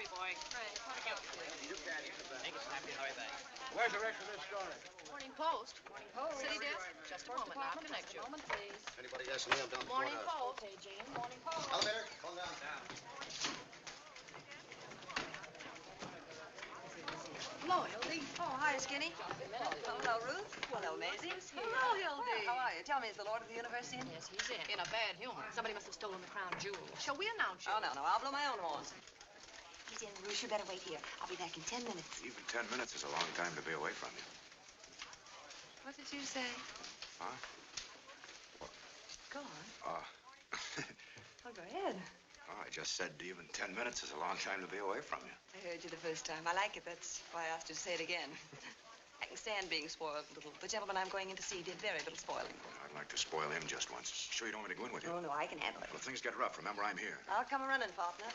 coffee, boy. Right, what about you? You can't eat the bag. Take a snappy hurry back. Where's the rest of this story? Morning Post. Morning Post. City desk. Just a moment now. Connect you. Moment, please. Anybody else me? I'm down the Morning courthouse. Post. Hey, Jean. Morning Post. Elevator, calm down. Hello, Hildy. Oh, hi, Skinny. Oh, hello, Ruth. Hello, Maisie. Hello, Hildy. How are you? Tell me, is the Lord of the Universe in? Yes, he's in a bad humor. Somebody must have stolen the crown jewels. Shall we announce you? Oh, no, I'll blow my own horn. He's in, Ruth. You better wait here. I'll be back in 10 minutes. Even 10 minutes is a long time to be away from you. What did you say? Huh? What? Go on. Oh, go ahead. Oh, I just said even 10 minutes is a long time to be away from you. I heard you the first time. I like it. That's why I asked you to say it again. I can stand being spoiled a little. The gentleman I'm going in to see did very little spoiling. I'd like to spoil him just once. Sure you don't want me to go in with you? Oh, no, I can handle it. Well, if things get rough, remember I'm here. I'll come running, partner.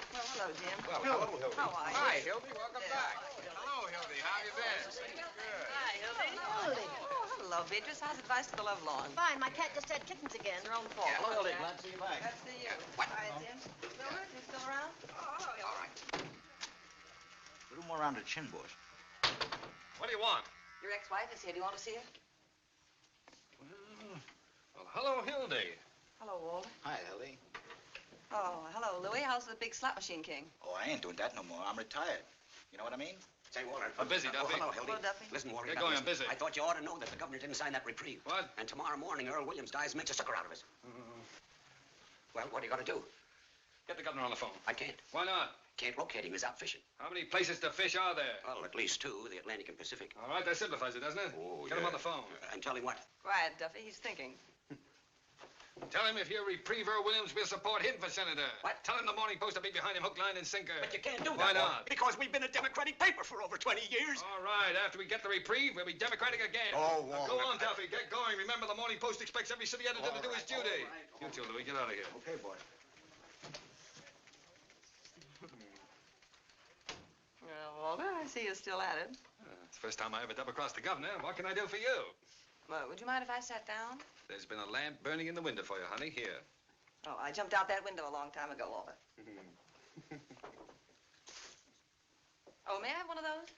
Well, hello, Jim. Well, hello, Hildy. How are you? Hi, Hildy. Welcome back. Hello, Hildy. How you been? Good. Hi, Hildy. Oh, hello, Beatrice. How's advice to the love lawn? Fine. My cat just had kittens again. Your own fault. Hello, Hildy. Glad to see you back. Glad to see you. Hi, Jim. Silver, you still around? Oh, hello. All right. A little more around the chin, boys. What do you want? Your ex-wife is here. Do you want to see her? Well, hello, Hildy. Hello, Walter. Hi, Hildy. Oh, hello, Louis. How's the big slot machine king? Oh, I ain't doing that no more. I'm retired. You know what I mean? Say, Walter. I'm busy, Duffy. hello, Hildy. Hello, Duffy. Listen, Walter. Get now, going, listen. I'm busy. I thought you ought to know that the governor didn't sign that reprieve. What? And tomorrow morning, Earl Williams dies and makes a sucker out of us. Well, what do you got to do? Get the governor on the phone. I can't. Why not? Can't locate him. He's out fishing. How many places to fish are there? Well, at least two, the Atlantic and Pacific. All right, that simplifies it, doesn't it? Oh, Get him on the phone. And tell him what? Quiet, Duffy. He's thinking. Tell him if you reprieve Earl Williams, we'll support him for senator. What? Tell him the Morning Post will be behind him, hook, line, and sinker. But you can't do that. Why Walter, not? Because we've been a Democratic paper for over 20 years. All right, after we get the reprieve, we'll be Democratic again. Oh, Now, Walter. go on, Duffy. Get going. Remember, the Morning Post expects every city editor to do his duty. all right. You two, Louis, get out of here. Okay, boy. Well, Walter, I see you're still at it. It's the first time I ever double-crossed the governor. What can I do for you? Well, would you mind if I sat down? There's been a lamp burning in the window for you, honey. Here. Oh, I jumped out that window a long time ago, Walter. Oh, may I have one of those?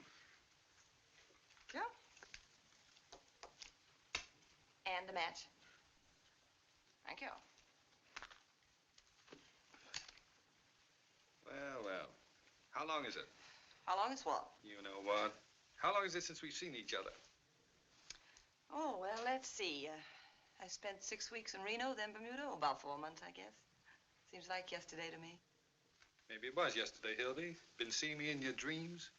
Yeah. And a match. Thank you. Well. How long is it? How long is what? You know what? How long is it since we've seen each other? Oh, well, let's see. I spent 6 weeks in Reno, then Bermuda. Oh, about 4 months, I guess. Seems like yesterday to me. Maybe it was yesterday, Hildy. Been seeing me in your dreams?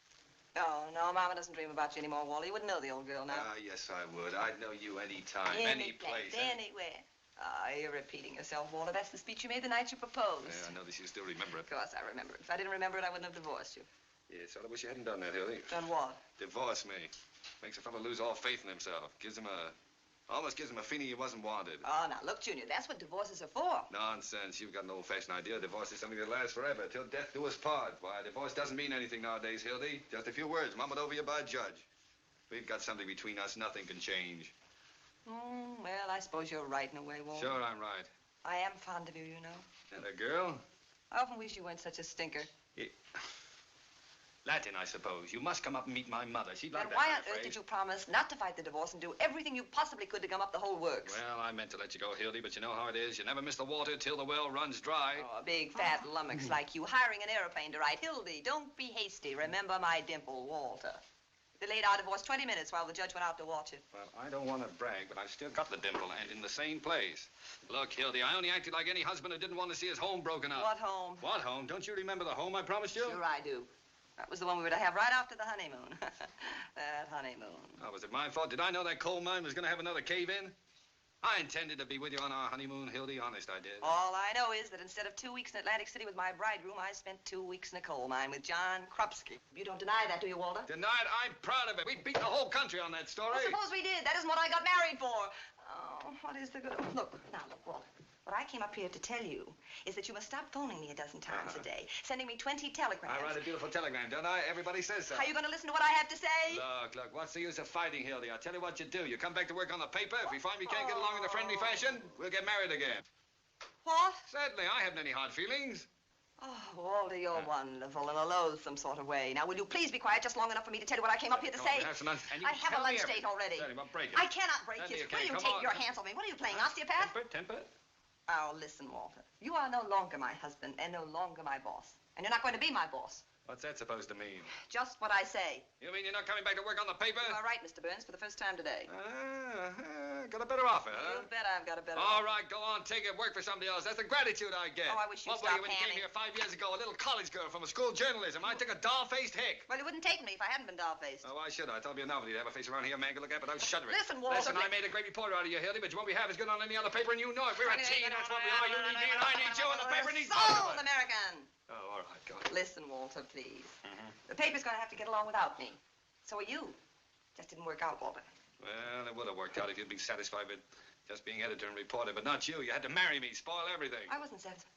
Oh, no, Mama doesn't dream about you anymore, Wally. You wouldn't know the old girl now. Ah, yes, I would. I'd know you any time, any place. Anywhere. Ah, you're repeating yourself, Walter. That's the speech you made the night you proposed. Yeah, I know that you still remember it. Of course, I remember it. If I didn't remember it, I wouldn't have divorced you. Yes, I wish you hadn't done that, Hildy. Done what? Divorce me. Makes a fellow lose all faith in himself. Almost gives him a feeling he wasn't wanted. Oh, now, look, Junior, that's what divorces are for. Nonsense. You've got an old-fashioned idea. Divorce is something that lasts forever, till death do us part. Why, divorce doesn't mean anything nowadays, Hildy. Just a few words, mumbled over you by a judge. We've got something between us nothing can change. Well, I suppose you're right in a way, Walter. Sure, I'm right. I am fond of you, you know. And a girl? I often wish you weren't such a stinker. Latin, I suppose. You must come up and meet my mother. She'd like Then that. why I'm on earth afraid. did you promise not to fight the divorce and do everything you possibly could to gum up the whole works? Well, I meant to let you go, Hildy, but you know how it is. You never miss the water till the well runs dry. Oh, a big fat lummox like you hiring an airplane to ride. Hildy, don't be hasty. Remember my dimple, Walter. They delayed our divorce 20 minutes while the judge went out to watch it. Well, I don't want to brag, but I've still got the dimple, and in the same place. Look, Hildy, I only acted like any husband who didn't want to see his home broken up. What home? What home? Don't you remember the home I promised you? Sure I do. That was the one we were to have right after the honeymoon. That honeymoon. Oh, was it my fault? Did I know that coal mine was going to have another cave-in? I intended to be with you on our honeymoon, Hildy. Honest, I did. All I know is that instead of 2 weeks in Atlantic City with my bridegroom, I spent 2 weeks in a coal mine with John Krupski. You don't deny that, do you, Walter? Denied? I'm proud of it. We beat the whole country on that story. Well, suppose we did. That isn't what I got married for. Oh, what is the good? Look, Walter. What I came up here to tell you is that you must stop phoning me a dozen times a day, sending me 20 telegrams. I write a beautiful telegram, don't I? Everybody says so. Are you going to listen to what I have to say? Look, what's the use of fighting, Hildy? I'll tell you what you do. You come back to work on the paper. If we find we can't get along in a friendly fashion, we'll get married again. What? Certainly, I haven't any hard feelings. Oh, Walter, you're wonderful in a loathsome sort of way. Now, will you please be quiet just long enough for me to tell you what I came up here to say? I have a lunch date already. I cannot break his. Will you take your hands off me? What are you playing, osteopath? Temper. Oh, listen, Walter. You are no longer my husband and no longer my boss. And you're not going to be my boss. What's that supposed to mean? Just what I say. You mean you're not coming back to work on the paper? You are right, Mr. Burns, for the first time today. Got a better offer, huh? You bet I've got a better All offer. right, go on, take it, work for somebody else. That's the gratitude I get. Oh, I wish you'd What were stop you when you came panning. here 5 years ago? A little college girl from a school of journalism. I took a doll-faced hick. Well, you wouldn't take me if I hadn't been doll-faced. Oh, why should I? Thought it'd be a novelty to have a face around here a man could look at without shuddering. Listen, Walter. Listen, I made a great reporter out of you, Hildy, but you won't be half as good on any other paper, and you know it. We're a team, that's what we are. You need me, and I need you, and the paper needs both of Sold, us. American. Oh, all right, go ahead. Listen, Walter, please. The paper's going to have to get along without me. So are you. Just didn't work out, Walter. Well, it would have worked out if you'd been satisfied with just being editor and reporter, but not you. You had to marry me, spoil everything. I wasn't satisfied.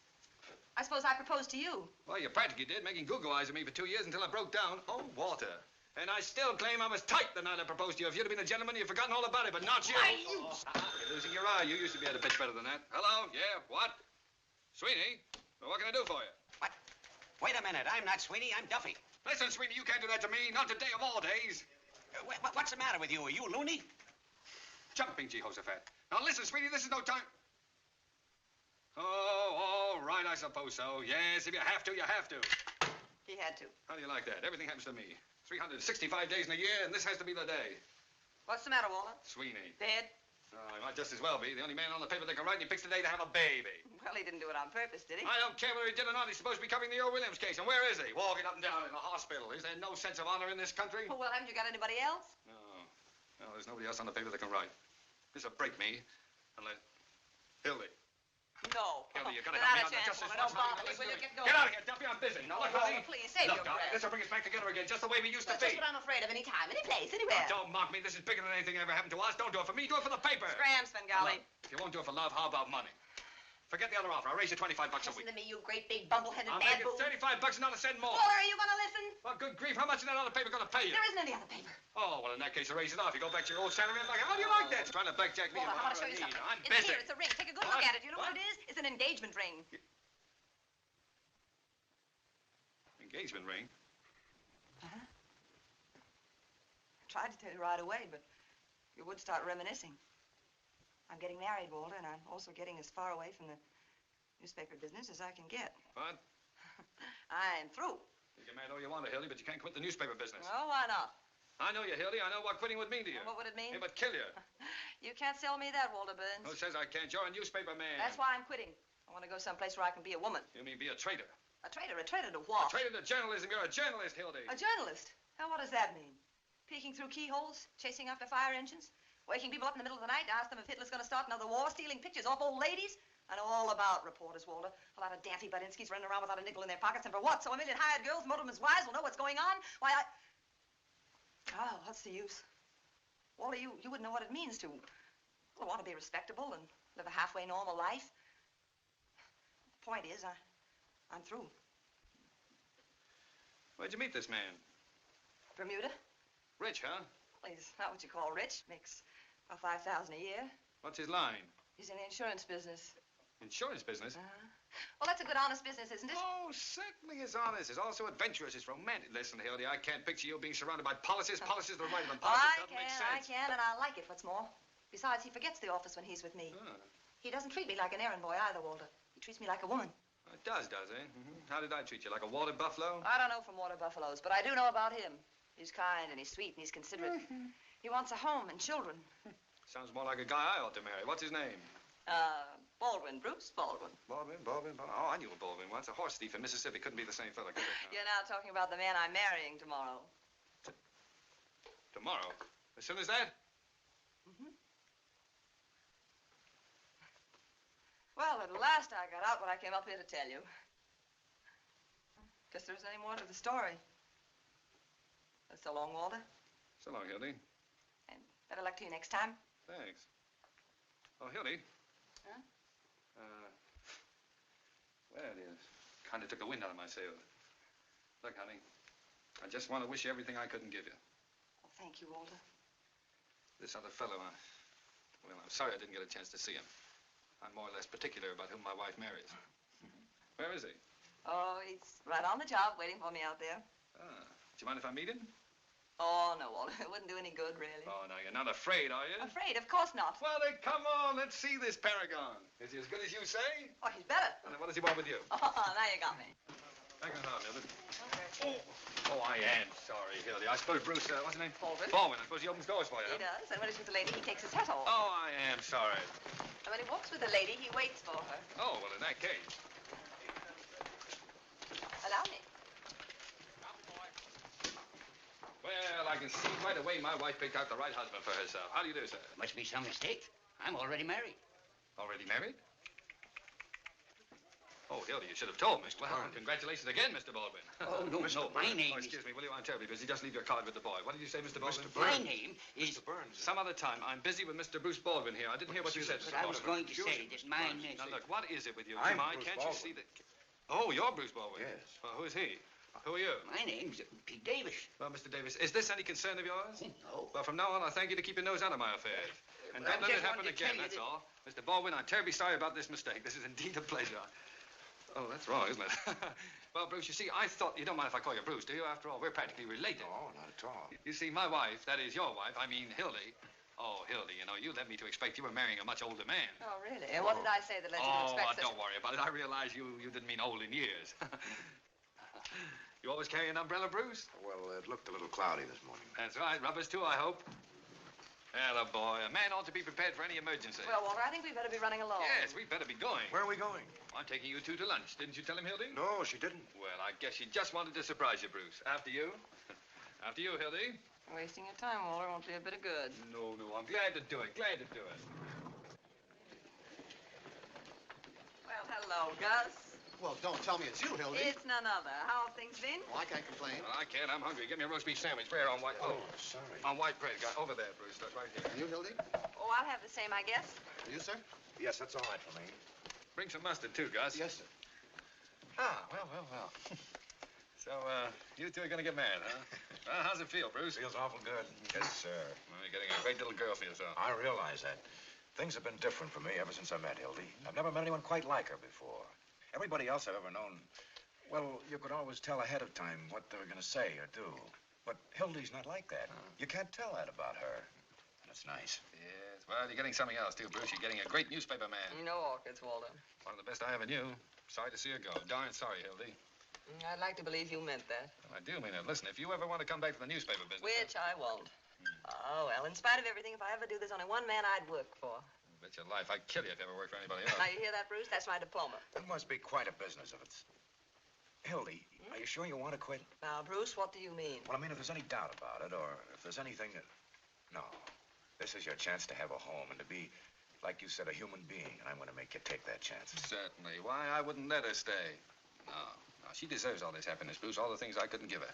I suppose I proposed to you. Well, you practically did, making Google eyes at me for 2 years until I broke down. Oh, Walter. And I still claim I was tight the night I proposed to you. If you'd have been a gentleman, you'd forgotten all about it, but not you. Why, you... You're losing your eye. You used to be able to pitch better than that. Hello? Yeah? What? Sweeney? Well, what can I do for you? What? Wait a minute. I'm not Sweeney. I'm Duffy. Listen, Sweeney, you can't do that to me. Not today of all days. What's the matter with you? Are you loony? Jumping Jehoshaphat. Now, listen, Sweeney, this is no time. Oh, all right, I suppose so. Yes, if you have to, you have to. He had to. How do you like that? Everything happens to me. 365 days in a year, and this has to be the day. What's the matter, Walter? Sweeney. Dead? He might just as well be. The only man on the paper that can write, and he picks the day to have a baby. Well, he didn't do it on purpose, did he? I don't care whether he did or not. He's supposed to be covering the Earl Williams case. And where is he? Walking up and down in the hospital. Is there no sense of honor in this country? Oh, well, haven't you got anybody else? No. No, there's nobody else on the paper that can write. This'll break me. Unless... Hildy. No. Hildy, you gotta Not help a me out. chance, Just as Walter. Don't much money. bother me. Will you get going? Get out of here, Duffy. I'm busy. No, Look, Walter, honey. please, save your breath. This'll bring us back together again, just the way we used to That's be. just what I'm afraid of. Any time, any place, anywhere. Now, don't mock me. This is bigger than anything ever happened to us. Don't do it for me. Do it for the paper. Scram, Svengali. If you won't do it for love, how about money? Forget the other offer. I'll raise you $25 a Listen week. to me, you great big bumble-headed I'll make it bamboo. $35 and not a cent more. Walter, are you going to listen? Well, good grief. How much is that other paper going to pay you? There isn't any other paper. Oh, well, in that case, I'll raise it off. You go back to your old salary. I'm like, how do you like that? Trying to blackjack me. Walter, I want to show I you need. something. I'm It's busy. here. It's a ring. Take a good What? look at it. You know what What? it is? It's an engagement ring. Engagement ring? Uh-huh. I tried to tell you right away, but you would start reminiscing. I'm getting married, Walter, and I'm also getting as far away from the newspaper business as I can get. What? I'm through. You can mad all you want to, Hildy, but you can't quit the newspaper business. Oh, why not? I know you, Hildy. I know what quitting would mean to you. What would it mean? It would kill you. You can't sell me that, Walter Burns. Who says I can't? You're a newspaper man. That's why I'm quitting. I want to go someplace where I can be a woman. You mean be a traitor? A traitor to what? A traitor to journalism. You're a journalist, Hildy. A journalist? Now, what does that mean? Peeking through keyholes, chasing after fire engines, waking people up in the middle of the night to ask them if Hitler's going to start another war, stealing pictures off old ladies? I know all about reporters, Walter. A lot of daffy Budinskis running around without a nickel in their pockets, and for what? So a million hired girls, motormen's wives, will know what's going on? Why, Oh, what's the use? Walter, you wouldn't know what it means to want to be respectable and live a halfway normal life. The point is, I'm through. Where'd you meet this man? Bermuda? Rich, huh? Well, he's not what you call rich. Makes about $5,000 a year. What's his line? He's in the insurance business. Insurance business? Well, that's a good, honest business, isn't it? Oh, certainly is honest. It's also adventurous. It's romantic. Listen, Hildy, I can't picture you being surrounded by policies. Policies are the right of them. Policies doesn't make sense. I can, and I like it, what's more. Besides, he forgets the office when he's with me. He doesn't treat me like an errand boy either, Walter. He treats me like a woman. It does it? How did I treat you? Like a water buffalo? I don't know from water buffaloes, but I do know about him. He's kind, and he's sweet, and he's considerate. He wants a home and children. Sounds more like a guy I ought to marry. What's his name? Baldwin, Bruce Baldwin. Baldwin. Oh, I knew a Baldwin once. A horse thief in Mississippi. Couldn't be the same fella, could it? You're now talking about the man I'm marrying tomorrow. Tomorrow? As soon as that? Well, at last I got out what I came up here to tell you. Guess there isn't any more to the story. So long, Walter. So long, Hildy. And better luck to you next time. Thanks. Oh, Hildy. Huh? Well, you kind of took the wind out of my sails. Look, honey, I just want to wish you everything I couldn't give you. Oh, thank you, Walter. This other fellow, well, I'm sorry I didn't get a chance to see him. I'm more or less particular about whom my wife marries. Where is he? Oh, he's right on the job, waiting for me out there. Ah. Do you mind if I meet him? Oh, no, Walter. It wouldn't do any good, really. Oh, no, you're not afraid, are you? Afraid? Of course not. Well, then, come on. Let's see this paragon. Is he as good as you say? Oh, he's better. And then what does he want with you? Oh, now you got me. Hang on, Mildred. Okay. Oh, I am sorry, Hildy. I suppose Bruce, what's his name? Baldwin. Baldwin. I suppose he opens doors for you, He does, and when he's with the lady, he takes his hat off. Oh, I am sorry. And when he walks with the lady, he waits for her. Oh, well, in that case. Allow me. Well, I can see right away my wife picked out the right husband for herself. How do you do, sir? Must be some mistake. I'm already married. Already married? Oh, Hildy, you should have told me. Well, congratulations again, Mr. Baldwin. Oh, no, no, my name Oh, excuse me, will you? I'm terribly busy. Just leave your card with the boy. What did you say, Mr. Baldwin? My name is... Mr. Burns. Some other time. I'm busy with Mr. Bruce Baldwin here. I didn't hear what you said, Mr. But I was Baldwin. going to say that my name... Now, look, what is it with you, I'm Jemai? Bruce Can't Baldwin. you see that... Oh, you're Bruce Baldwin? Yes. Well, who's he? Who are you? My name's Pete Davis. Well, Mr. Davis, is this any concern of yours? No. Well, from now on, I thank you to keep your nose out of my affairs. And Well, don't let I it just happen wanted to again, tell you that's that- all. Mr. Baldwin, I'm terribly sorry about this mistake. This is indeed a pleasure. Oh, that's wrong, isn't it? Well, Bruce, you see, I thought... You don't mind if I call you Bruce, do you? After all, we're practically related. No, not at all. You see, my wife, that is your wife, I mean Hildy. Oh, Hildy, you know, you led me to expect you were marrying a much older man. Oh, really? And what did I say that led you to expect such... Don't worry about it. I realize you didn't mean old in years. You always carry an umbrella, Bruce? Well, it looked a little cloudy this morning. That's right. Rubbers, too, I hope. Hello, boy. A man ought to be prepared for any emergency. Well, Walter, I think we better be running along. Yes, we'd better be going. Where are we going? I'm taking you two to lunch. Didn't you tell him, Hildy? No, she didn't. Well, I guess she just wanted to surprise you, Bruce. After you. After you, Hildy. Wasting your time, Walter, won't do a bit of good. No, I'm glad to do it. Glad to do it. Well, hello, Gus. Well, don't tell me it's you, Hildy. It's none other. How have things been? Well, I can't complain. Well, I can't. I'm hungry. Get me a roast beef sandwich. Rare on white. Oh, sorry. On white bread. Got over there, Bruce. That's right here. And you, Hildy? Oh, I'll have the same, I guess. And you, sir? Yes, that's all right for me. Bring some mustard, too, Gus. Yes, sir. Ah, well. So, you two are going to get married, huh? Well, how's it feel, Bruce? Feels awful good. Yes, sir. Well, you're getting a great little girl for yourself. I realize that. Things have been different for me ever since I met Hildy. I've never met anyone quite like her before. Everybody else I've ever known, well, you could always tell ahead of time what they were going to say or do. But Hildy's not like that. You can't tell that about her. And it's nice. Yes, well, you're getting something else, too, Bruce. You're getting a great newspaper man. No orchids, Walter. One of the best I ever knew. Sorry to see her go. Darn sorry, Hildy. I'd like to believe you meant that. Well, I do mean it. Listen, if you ever want to come back to the newspaper business... Which I won't. Oh, well, in spite of everything, if I ever do, there's only one man I'd work for. Bet your life I'd kill you if you ever worked for anybody else. Now, you hear that, Bruce? That's my diploma. That must be quite a business if it's... Hildy, are you sure you want to quit? Now, Bruce, what do you mean? Well, I mean, if there's any doubt about it, or if there's anything that... No. This is your chance to have a home and to be, like you said, a human being, and I'm going to make you take that chance. Certainly. Why, I wouldn't let her stay. No. She deserves all this happiness, Bruce. All the things I couldn't give her.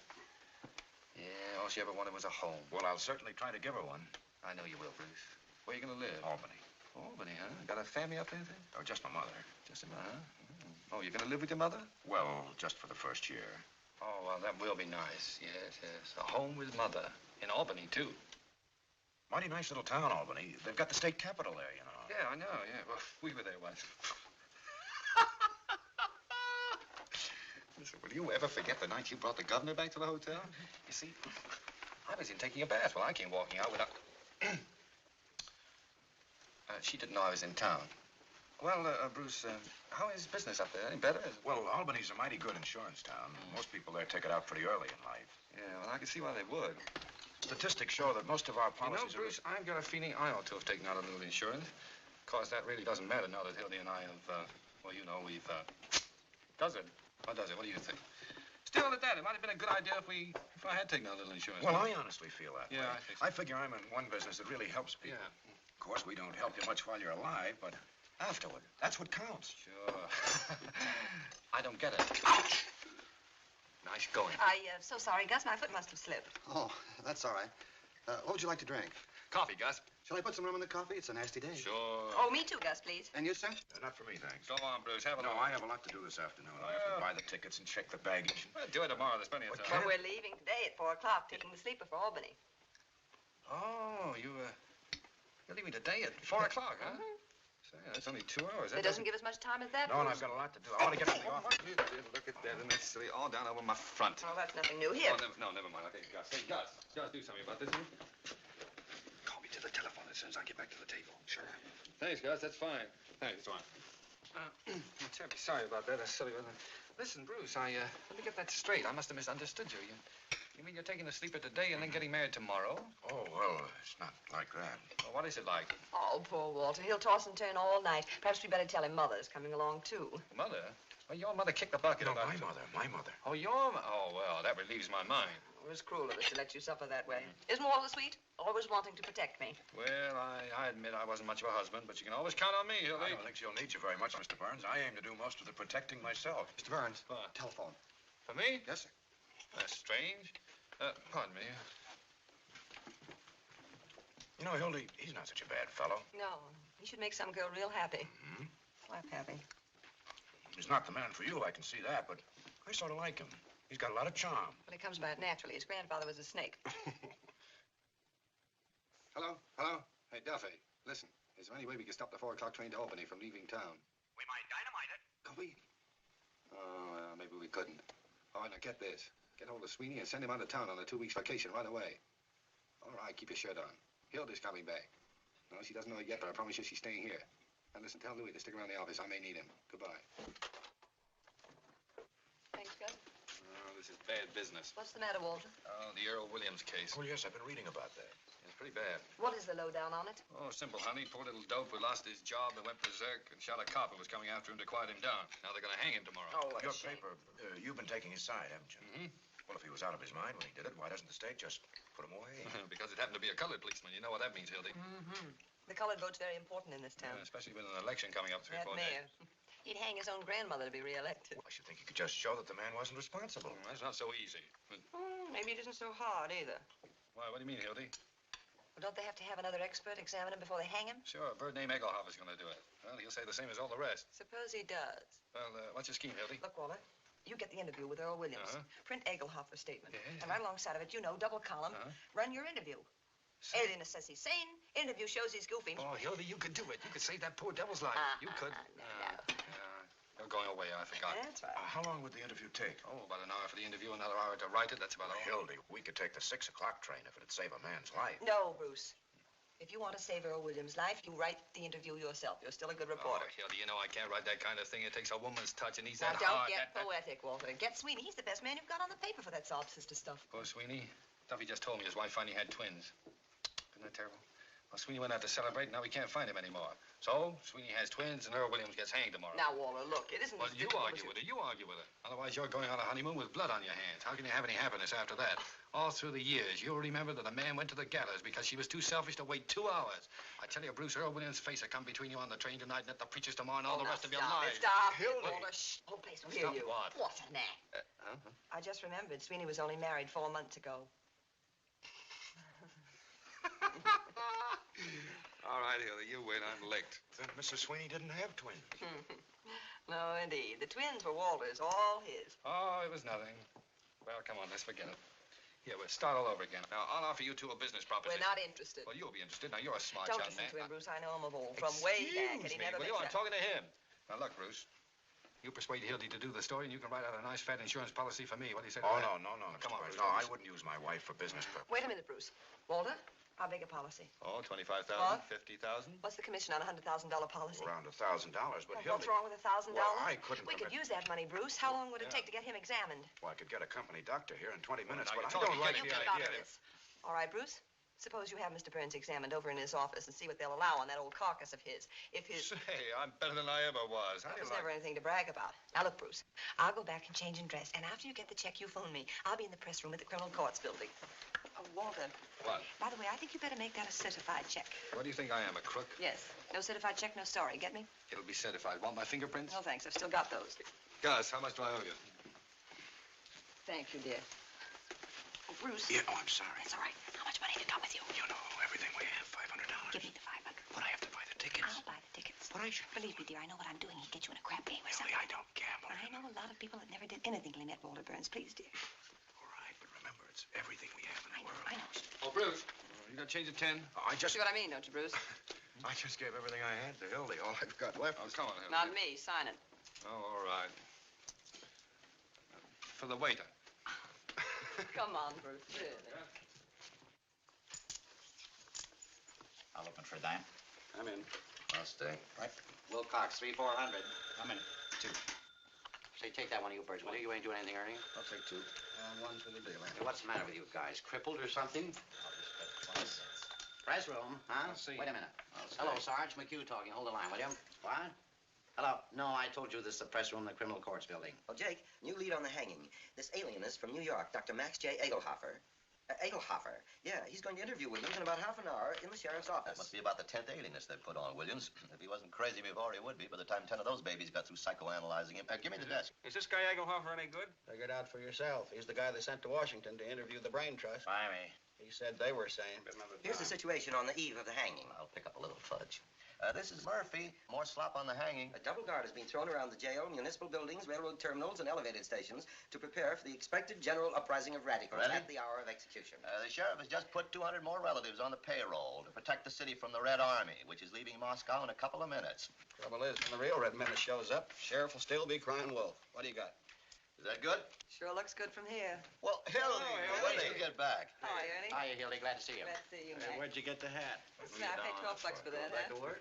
Yeah, all she ever wanted was a home. Well, I'll certainly try to give her one. I know you will, Bruce. Where are you going to live? Albany. Albany, huh? Got a family up there, then? Oh, just my mother. Just a minute, huh? Oh, you're going to live with your mother? Well, just for the first year. Oh, well, that will be nice. Yes. A home with mother. In Albany, too. Mighty nice little town, Albany. They've got the state capitol there, you know. Yeah, I know, yeah. Well, we were there once. Listen, will you ever forget the night you brought the governor back to the hotel? You see, I was in taking a bath. Well, I came walking out without... she didn't know I was in town. Well, Bruce, how is business up there? Any better? Well, Albany's a mighty good insurance town. Most people there take it out pretty early in life. Yeah, well, I can see why they would. Statistics show that most of our You know, policies Bruce, I've got a feeling I ought to have taken out a little insurance. Of course, that really doesn't matter now that Hildy and I have, well, you know, we've, Does it? What does it? What do you think? Still, at that, it might have been a good idea if I had taken out a little insurance. Well, I honestly feel that Yeah, way. I think so. I figure I'm in one business that really helps people. Yeah. Of course, we don't help you much while you're alive, but afterward, that's what counts. Sure. I don't get it. Nice going. I'm so sorry, Gus. My foot must have slipped. Oh, that's all right. What would you like to drink? Coffee, Gus. Shall I put some rum in the coffee? It's a nasty day. Sure. Oh, me too, Gus, please. And you, sir? Not for me, thanks. Go on, Bruce. Have a No, look. I have a lot to do this afternoon. I have to buy the tickets and check the baggage. Well, do it tomorrow. There's plenty of Well, time. we're leaving today at 4 o'clock, taking the sleeper for Albany. Oh, you're leaving today at 4 o'clock, huh? Say, that's only 2 hours. It doesn't give us much time at that. No, and I've got a lot to do. I want to get to the office. Look at that. Isn't that silly? All down over my front. Oh, that's nothing new. Here. Oh, never mind. Okay, Gus. Hey, Gus, do something about this. Call me to the telephone as soon as I get back to the table. Sure. Thanks, Gus. That's fine. Thanks, John. I'm terribly sorry about that. That's silly, wasn't it? Listen, Bruce, let me get that straight. I must have misunderstood you. You mean you're taking a sleep at today and then getting married tomorrow? Oh, well, it's not like that. Well, what is it like? Oh, poor Walter. He'll toss and turn all night. Perhaps we better tell him Mother's coming along, too. Mother? Well, your mother kicked the bucket No, about my it. mother. Oh, your mother? Oh, well, that relieves my mind. It was cruel of us to let you suffer that way. Isn't Walter sweet? Always wanting to protect me. Well, I admit I wasn't much of a husband, but you can always count on me, Hildy. I don't think she'll need you very much, Mr. Burns. I aim to do most of the protecting myself. Mr. Burns, What? telephone. For me? Yes, sir. That's strange. Pardon me. You know, Hildy, he's not such a bad fellow. No, he should make some girl real happy. Mm-hmm. Slap happy. He's not the man for you, I can see that, but I sort of like him. He's got a lot of charm. Well, he comes by it naturally. His grandfather was a snake. Hello? Hello? Hey, Duffy, listen. Is there any way we can stop the 4 o'clock train to Albany from leaving town? We might dynamite it. Could we? Oh, maybe we couldn't. All right, now get this. Get hold of Sweeney and send him out of town on a 2-week vacation right away. All right, keep your shirt on. Hilda's coming back. No, she doesn't know it yet, but I promise you she's staying here. And listen, tell Louis to stick around the office. I may need him. Goodbye. Thanks, Gus. Oh, this is bad business. What's the matter, Walter? Oh, the Earl Williams case. Oh, yes, I've been reading about that. It's pretty bad. What is the lowdown on it? Oh, simple, honey. Poor little dope who lost his job and went berserk and shot a cop who was coming after him to quiet him down. Now they're going to hang him tomorrow. Oh, what a Your shame. paper, you've been taking his side, haven't you? Mm-hmm. Well, if he was out of his mind when he did it, why doesn't the state just put him away? Because it happened to be a colored policeman. You know what that means, Hildy. Mm-hmm. The colored vote's very important in this town. Especially with an election coming up 3 That or 4 mayor. days. He'd hang his own grandmother to be reelected. I should think you could just show that the man wasn't responsible. That's not so easy. Maybe it isn't so hard, either. Why, what do you mean, Hildy? Well, don't they have to have another expert examine him before they hang him? Sure, a bird named Egelhoff is going to do it. Well, he'll say the same as all the rest. Suppose he does. Well, what's your scheme, Hildy? Look, Walter, you get the interview with Earl Williams. Print Egelhoff a statement. Yeah. And right alongside of it, double column, run your interview. Alienist says he's sane. Interview shows he's goofy. Oh, Hildy, you could do it. You could save that poor devil's life. You could. No. You're going away, I forgot. That's right. How long would the interview take? Oh, about an hour for the interview, another hour to write it. That's about all. Hildy, we could take the 6 o'clock train if it'd save a man's life. No, Bruce. If you want to save Earl Williams' life, you write the interview yourself. You're still a good reporter. Oh, Hildy, you know I can't write that kind of thing. It takes a woman's touch and he's Now, that don't hard. get poetic, Walter. Get Sweeney. He's the best man you've got on the paper for that sob sister stuff. Poor Sweeney. Duffy just told me his wife finally had twins. Isn't that terrible? Well, Sweeney went out to celebrate, and now we can't find him anymore. So, Sweeney has twins, and Earl Williams gets hanged tomorrow. Now, Walter, look, it isn't... Well, you argue with her. You argue with her. Otherwise, you're going on a honeymoon with blood on your hands. How can you have any happiness after that? All through the years, you'll remember that a man went to the gallows because she was too selfish to wait 2 hours. I tell you, Bruce, Earl Williams' face will come between you on the train tonight and at the preacher's tomorrow and all the rest of your lives. Stop. Hildy. Walter, shh. Whole place will hear Stop you. what? What an act. I just remembered Sweeney was only married 4 months ago. All right, Hildy, you wait. I'm licked. Then Mrs. Sweeney didn't have twins. No, indeed. The twins were Walter's, all his. Oh, it was nothing. Well, come on, let's forget it. Here, we'll start all over again. Now, I'll offer you two a business proposition. We're not interested. Well, you'll be interested. Now, you're a smart Don't young listen man. to him, Bruce. I know him of old. From way back, and he never Well, makes I'm up. talking to him. Now, look, Bruce. You persuade Hildy to do the story, and you can write out a nice, fat insurance policy for me. What do you say to Oh, that? no, Mr. Come on, Burns. Bruce. No, I wouldn't use my wife for business purposes. Wait a minute, Bruce. Walter, how big a policy? Oh, 25,000, What? 50,000. What's the commission on a $100,000 policy? Around $1,000, but Well, Hildy... what's wrong with $1,000? Well, I couldn't We could permit- use that money, Bruce. How long would it Yeah. take to get him examined? Well, I could get a company doctor here in 20 minutes, now but I you're don't talking like Hildy. the You Yeah, think about yeah. this. All right, Bruce. Suppose you have Mr. Burns examined over in his office and see what they'll allow on that old carcass of his. If his... Say, I'm better than I ever was. How That do you was like never anything to brag about. Now, look, Bruce, I'll go back and change and dress, and after you get the check, you phone me. I'll be in the press room at the Criminal Courts building. Oh, Walter. What? By the way, I think you better make that a certified check. What do you think I am, a crook? Yes. No certified check, no story. Get me? It'll be certified. Want my fingerprints? No, thanks. I've still got those. Gus, how much do I owe you? Thank you, dear. Oh, Bruce. Yeah, oh, I'm sorry. It's all right. How much money have you got with you? You know, everything we have, $500. Give me the 500. But I have to buy the tickets. I'll buy the tickets. But I should... Believe me, dear, I know what I'm doing. He'd get you in a crap game or Hildy, something. I don't gamble. I know a lot of people that never did anything till they met Walter Burns. Please, dear. All right, but remember, it's everything we have in the world. I know. Oh, Bruce. You got change of 10? I just... See what I mean, don't you, Bruce? I just gave everything I had to Hildy. All I've got left Oh, is... come on, Hildy. Not me. Sign it. Oh, all right. For the waiter. Come on, Bruce. Really. I'll open for a dime. I'm in. I'll stay. Right. Wilcox, 3,400. I'm in. 2. Say, take that one of you birds, will you? You ain't doing anything, Ernie. I'll take 2. One's for the dealer. Hey, what's the matter with you guys? Crippled or something? I'll just bet 20 cents. Press room, huh? I'll see. Wait a minute. I'll Hello, stay. Sarge McHugh talking. Hold the line, will you? What? Hello. No, I told you this is the press room in the criminal courts building. Oh, Jake, new lead on the hanging. This alienist from New York, Dr. Max J. Egelhofer. Egelhofer. Yeah, he's going to interview Williams in about half an hour in the sheriff's office. That must be about the 10th alienist they've put on Williams. If he wasn't crazy before, he would be by the time 10 of those babies got through psychoanalyzing him. Give me the desk. Is this guy Egelhofer any good? Figure it out for yourself. He's the guy they sent to Washington to interview the Brain Trust. By me. He said they were sane. Here's the situation on the eve of the hanging. I'll pick up a little fudge. This is Murphy. More slop on the hanging. A double guard has been thrown around the jail, municipal buildings, railroad terminals, and elevated stations to prepare for the expected general uprising of radicals Ready? at the hour of execution. The sheriff has just put 200 more relatives on the payroll to protect the city from the Red Army, which is leaving Moscow in a couple of minutes. Trouble is, when the real Red Menace shows up, sheriff will still be crying wolf. What do you got? Is that good? Sure looks good from here. Well, Hildy, when did you get back? Hi, Ernie. Hiya, Hildy. Glad to see you. Glad to see you, Mac. Where'd you get the hat? I paid 12 bucks for that, Back huh? to work?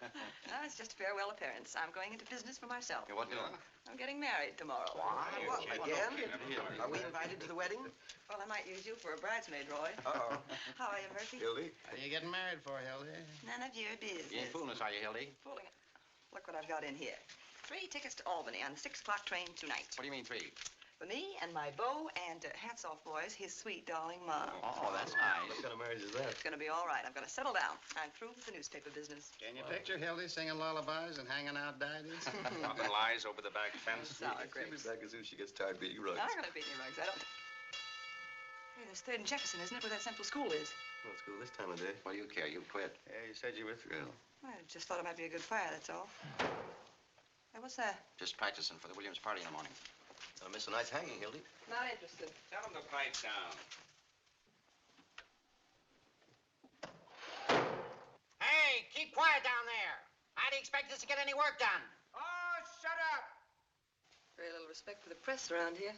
No, it's just a farewell appearance. I'm going into business for myself. Hey, what doing? I'm getting married tomorrow. What, again? Are we invited to the wedding? Well, I might use you for a bridesmaid, Roy. Uh-oh. How are you, Murphy? Hildy? What are you getting married for, Hildy? None of your business. You ain't fooling us, are you, Hildy? Fooling it. Look what I've got in here. 3 tickets to Albany on the 6 o'clock train tonight. What do you mean 3? For me and my beau and, hats off, boys, his sweet darling mom. Oh, that's nice. What kind of marriage is that? It's gonna be all right. I'm gonna settle down. I'm through with the newspaper business. Can you picture Hildy singing lullabies and hanging out daddies? Dropping lies over the back fence? Sour grapes. back as soon as she gets tired beating rugs. I'm not gonna beat any rugs. I don't. Hey, that's 3rd and Jefferson, isn't it, where that central school is? Well, school this time of day. What do you care? You quit. Yeah, you said you were through. I just thought it might be a good fire, that's all. Hey, what's that? Just practicing for the Williams party in the morning. Gonna miss a nice hanging, Hildy. Not interested. Tell him to pipe down. Hey, keep quiet down there. How do you expect us to get any work done? Oh, shut up! Very little respect for the press around here.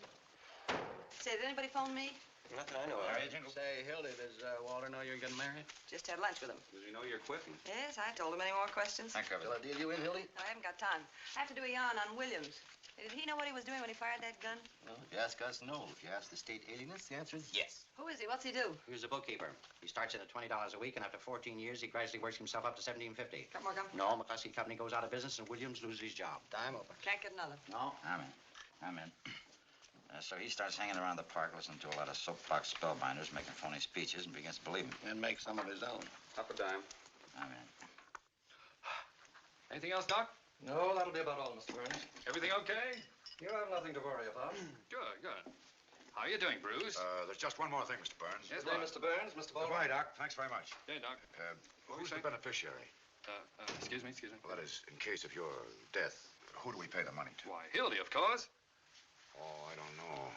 Say, did anybody phone me? Nothing I know of. Say, Hildy, does Walter know you're getting married? Just had lunch with him. Does he know you're quitting? Yes, I told him. Any more questions? I covered Shall I deal you in, Hildy? I haven't got time. I have to do a yarn on Williams. Did he know what he was doing when he fired that gun? No, if you ask us, no. If you ask the state alienist, the answer is yes. Who is he? What's he do? He's a bookkeeper. He starts in at $20 a week, and after 14 years, he gradually works himself up to $17.50. Got more gum? No, McCluskey Company goes out of business, and Williams loses his job. Time open. Can't get another. No? I'm in. So he starts hanging around the park, listening to a lot of soapbox spellbinders, making phony speeches, and begins to believe them. And make some of his own. Up a dime. I'm in. Anything else, Doc? No, that'll be about all, Mr. Burns. Everything okay? You have nothing to worry about. Good, good. How are you doing, Bruce? There's just one more thing, Mr. Burns. Yes, Good day, what? Mr. Burns. Mr. Baldwin. Goodbye, Doc. Thanks very much. Hey, Doc. Who's the saying? beneficiary? Excuse me. Well, that is, in case of your death, who do we pay the money to? Why, Hildy, of course. Oh, I don't know.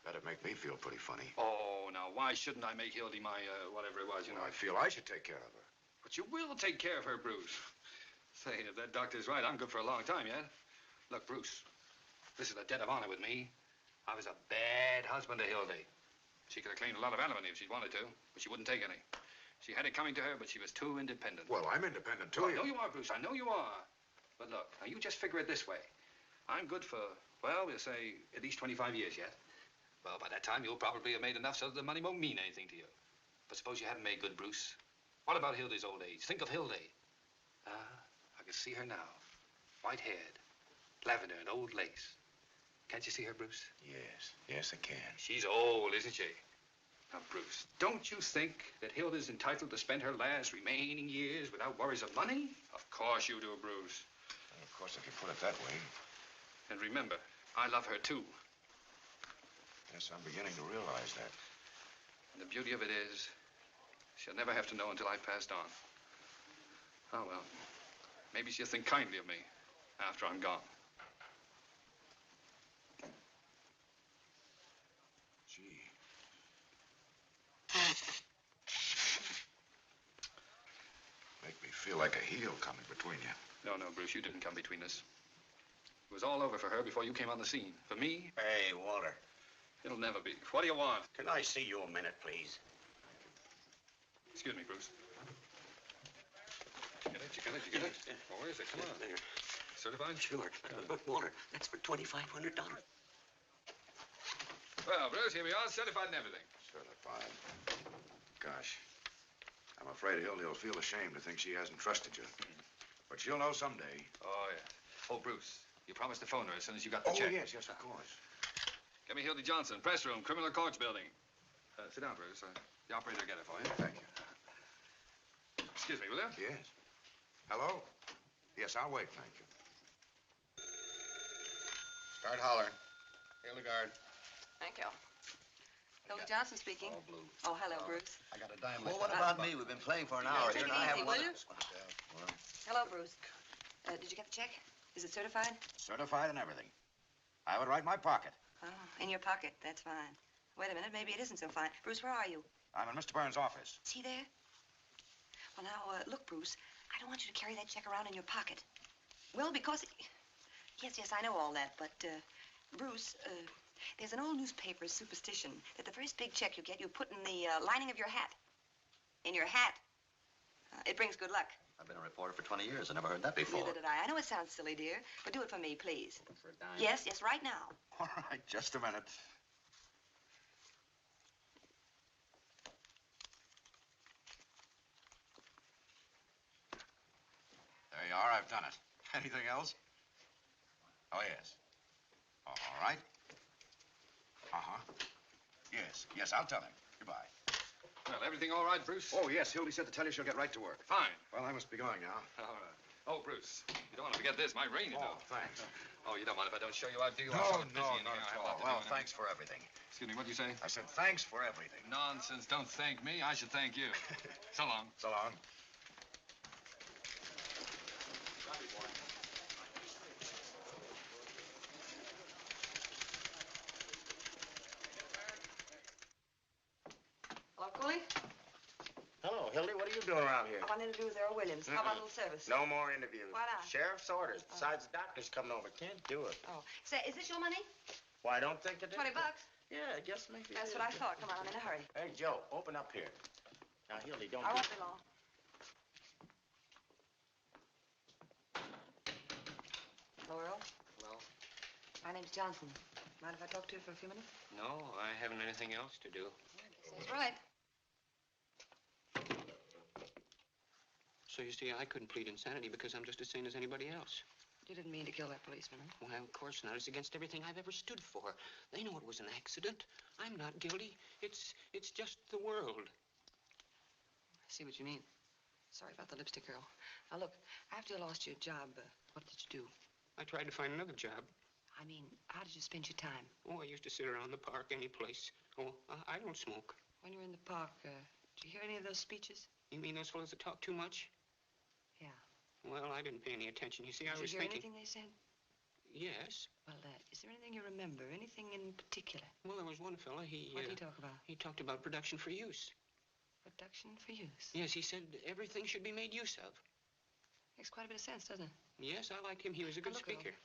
That'd make me feel pretty funny. Oh, now, why shouldn't I make Hildy my, whatever it was, you know? I feel I should take care of her. But you will take care of her, Bruce. Say, if that doctor's right, I'm good for a long time yet. Look, Bruce, this is a debt of honor with me. I was a bad husband to Hildy. She could have claimed a lot of alimony if she'd wanted to, but she wouldn't take any. She had it coming to her, but she was too independent. Well, I'm independent, too. I know you are, Bruce. I know you are. But look, now you just figure it this way. I'm good for, well, we'll say at least 25 years yet. Well, by that time, you'll probably have made enough so that the money won't mean anything to you. But suppose you haven't made good, Bruce. What about Hildy's old age? Think of Hildy. I can see her now. White-haired, lavender and old lace. Can't you see her, Bruce? Yes, I can. She's old, isn't she? Now, Bruce, don't you think that Hilda's entitled to spend her last remaining years without worries of money? Of course you do, Bruce. Well, of course, if you put it that way. And remember, I love her, too. Yes, I'm beginning to realize that. And the beauty of it is, she'll never have to know until I've passed on. Oh, well, maybe she'll think kindly of me after I'm gone. Gee. Make me feel feel like a heel coming between you. No, Bruce, you didn't come between us. It was all over for her before you came on the scene. For me, Hey, Walter. it'll never be. What do you want? Can I see you a minute, please? Excuse me, Bruce. You get it? Oh, where is it? Come on. There. Certified? Sure. Walter, that's for $2,500. Well, Bruce, here we are, certified and everything. Certified. Gosh. I'm afraid Hildy will feel ashamed to think she hasn't trusted you. But she'll know someday. Oh, yeah. Oh, Bruce, you promised to phone her as soon as you got the check. Yes, of course. Get me Hildy Johnson, press room, criminal courts building. Sit down, Bruce. The operator will get it for you. Thank you. Excuse me, will you? Yes. Hello? Yes, I'll wait, thank you. Start hollering. Hildegard. Thank you. Hildy Johnson speaking. All blue. Oh, hello, Bruce. I got a dime Well, left. what about me? We've been playing for an hour Take here, it and I easy, haven't will won you? a- Hello, Bruce. Did you get the check? Is it certified? Certified and everything. I have it right in my pocket. Oh, in your pocket. That's fine. Wait a minute. Maybe it isn't so fine. Bruce, where are you? I'm in Mr. Burns' office. Is he there? Well, now, look, Bruce. I don't want you to carry that check around in your pocket. Well, because... Yes, I know all that, but, Bruce, there's an old newspaper superstition that the first big check you get, you put in the lining of your hat. In your hat. It brings good luck. I've been a reporter for 20 years. I never heard that before. Neither did I. I know it sounds silly, dear, but do it for me, please. For a dime. Yes, right now. All right, just a minute. There you are. I've done it. Anything else? Oh, yes. All right. Uh-huh. Yes, I'll tell him. Goodbye. Well, everything all right, Bruce? Oh, yes, Hildy said to tell you she'll get right to work. Fine. Well, I must be going now. All right. Oh, Bruce, you don't want to forget this. My ring, you know. Thanks. Oh, you don't mind if I don't show you out, do you? No, I'm so busy not in here. I at have a all. lot to Well, do. thanks for everything. Excuse me, what did you say? I said thanks for everything. Nonsense. Don't thank me. I should thank you. So long. So long. Hello, Qualen? Hello, Hildy. What are you doing around here? I want to interview with Earl Williams. How about a little service? No more interviews. Why not? Sheriff's orders. Besides, the doctor's coming over. Can't do it. Oh. Say, is this your money? Well, I don't think it is. $20. Yeah, I guess maybe. That's what I thought. Come on, I'm in a hurry. Hey, Joe, open up here. Now, Hildy, don't. I won't be long. Hello, Earl. Hello? My name's Johnson. Mind if I talk to you for a few minutes? No, I haven't anything else to do. That's right. So you see, I couldn't plead insanity because I'm just as sane as anybody else. You didn't mean to kill that policeman, huh? Well, of course not. It's against everything I've ever stood for. They know it was an accident. I'm not guilty. It's just the world. I see what you mean. Sorry about the lipstick, Earl. Now, look, after you lost your job, what did you do? I tried to find another job. I mean, how did you spend your time? Oh, I used to sit around the park any place. Oh, I don't smoke. When you were in the park, did you hear any of those speeches? You mean those fellows that talk too much? Yeah. Well, I didn't pay any attention. You see, I was Did you hear thinking... anything they said? Yes. Well, is there anything you remember? Anything in particular? Well, there was one fella, What did he talk about? He talked about production for use. Production for use? Yes, he said everything should be made use of. Makes quite a bit of sense, doesn't it? Yes, I liked him. He was a good Now, look, Earl. speaker.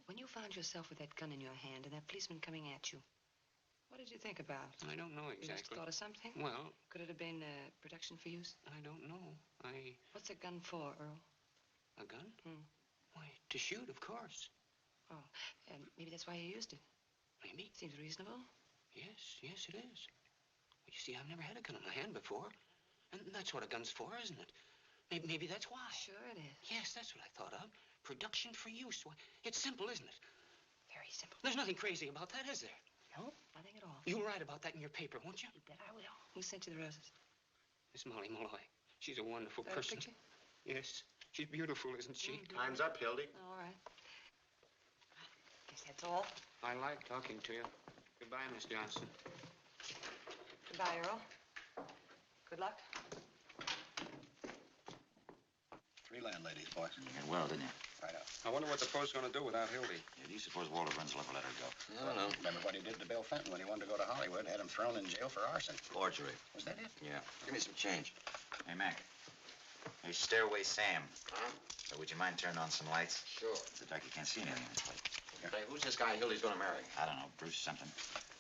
When you found yourself with that gun in your hand and that policeman coming at you, what did you think about? I don't know You must have exactly. thought of something? Well, Could it have been production for use? I don't know. What's a gun for, Earl? A gun? Hmm. Why, to shoot, of course. Oh, maybe that's why you used it. Maybe. Seems reasonable. Yes, it is. Well, you see, I've never had a gun in my hand before. And that's what a gun's for, isn't it? Maybe that's why. Sure it is. Yes, that's what I thought of. Production for use. Why, it's simple, isn't it? Very simple. There's nothing crazy about that, is there? No, nothing at all. You'll write about that in your paper, won't you? You bet I will. Who sent you the roses? Miss Molly Malloy. She's a wonderful Is that a person. picture? Yes. She's beautiful, isn't she? Time's up, Hildy. All right. Guess that's all. I like talking to you. Goodbye, Miss Johnson. Goodbye, Earl. Good luck. 3 landladies, boy. You did well, didn't you? Right up. I wonder what the post's going to do without Hildy. Yeah, do you suppose Walter Burns will ever let her go? I don't know. Remember what he did to Bill Fenton when he wanted to go to Hollywood? Had him thrown in jail for arson. Forgery. Was that it? Yeah. Give me some change. Hey, Mac. Hey, Stairway Sam. Huh? Would you mind turning on some lights? Sure. It's dark, you can't see anything in this place. Say, who's this guy Hildy's gonna marry? I don't know, Bruce something.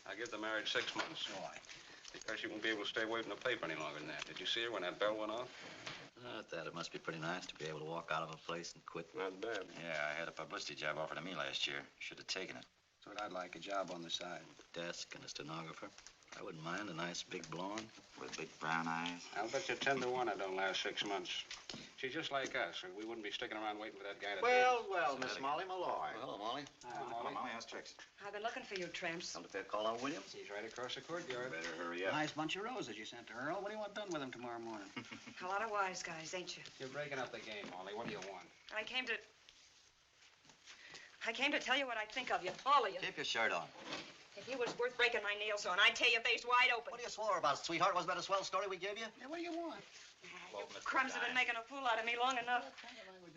I give the marriage 6 months. Why? Because she won't be able to stay away from the paper any longer than that. Did you see her when that bell went off? Not that. It must be pretty nice to be able to walk out of a place and quit. Not bad. Yeah, I had a publicity job offered to me last year. Should have taken it. That's what I'd like, a job on the side. Desk and a stenographer. I wouldn't mind a nice big blonde. With big brown eyes. I'll bet you 10 to 1 I don't last 6 months. She's just like us, and we wouldn't be sticking around waiting for that guy to Well, Miss Molly Malloy. Hello, Molly. Molly. Molly, how's tricks? I've been looking for you, tramps. Come to pay a call on Williams? He's right across the courtyard. Better hurry up. Nice bunch of roses you sent to Earl. What do you want done with them tomorrow morning? A lot of wise guys, ain't you? You're breaking up the game, Molly. What do you want? I came to tell you what I think of you, all of you. Keep your shirt on. If you was worth breaking my nails on, I'd tear your face wide open. What are you swore about, sweetheart? Wasn't that a swell story we gave you? Yeah, what do you want? You crumbs have been making a fool out of me long enough.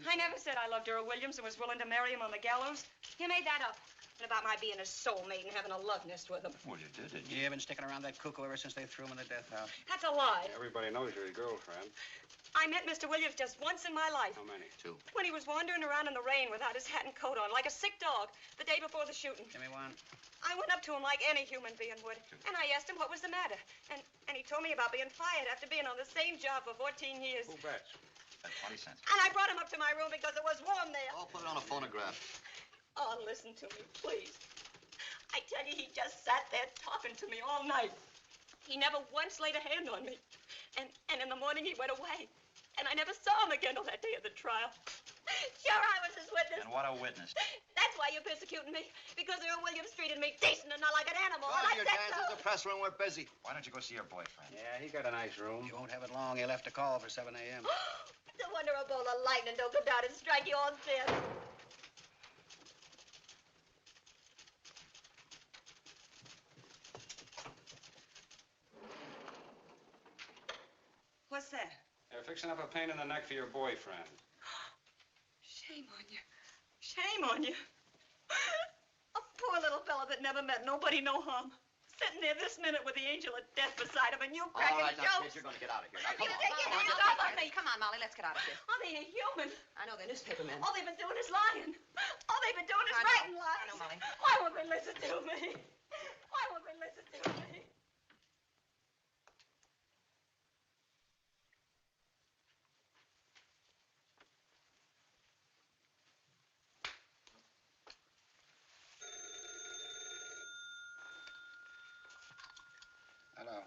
I never said I loved Earl Williams and was willing to marry him on the gallows. You made that up. And about my being his soulmate and having a love nest with him. Well, you did, didn't Yeah, been sticking around that cuckoo ever since they threw him in the death house. That's a lie. Everybody knows you're his girlfriend. I met Mr. Williams just once in my life. How many? 2. When he was wandering around in the rain without his hat and coat on, like a sick dog, the day before the shooting. Give me one. I went up to him like any human being would, and I asked him what was the matter. And he told me about being fired after being on the same job for 14 years. Who bets? 20 cents. And I brought him up to my room because it was warm there. I'll put it on a phonograph. Oh, listen to me, please. I tell you, he just sat there talking to me all night. He never once laid a hand on me. And in the morning, he went away. And I never saw him again till that day of the trial. Sure, I was his witness. And what a witness. That's why you're persecuting me. Because Earl Williams treated me decent and not like an animal. Go and I your said dance. so. There's a press room. We're busy. Why don't you go see your boyfriend? Yeah, he got a nice room. You won't have it long. He left a call for 7 a.m. No wonder a bolt of lightning don't go down and strike you all dead. What's that? They're fixing up a pain in the neck for your boyfriend. Shame on you. Shame on you. A poor little fella that never met nobody no harm. Sitting there this minute with the angel of death beside him, and you cracking All right, now, jokes. kids, you're going to get out of here. Now, You come on. take your hands off of me. Come on, Molly, let's get out of here. Oh, they ain't human. I know they're newspaper men. All they've been doing is lying. All they've been doing is I know. writing lies. I know, Molly. Why won't they listen to me? Why won't they listen to me? Hello.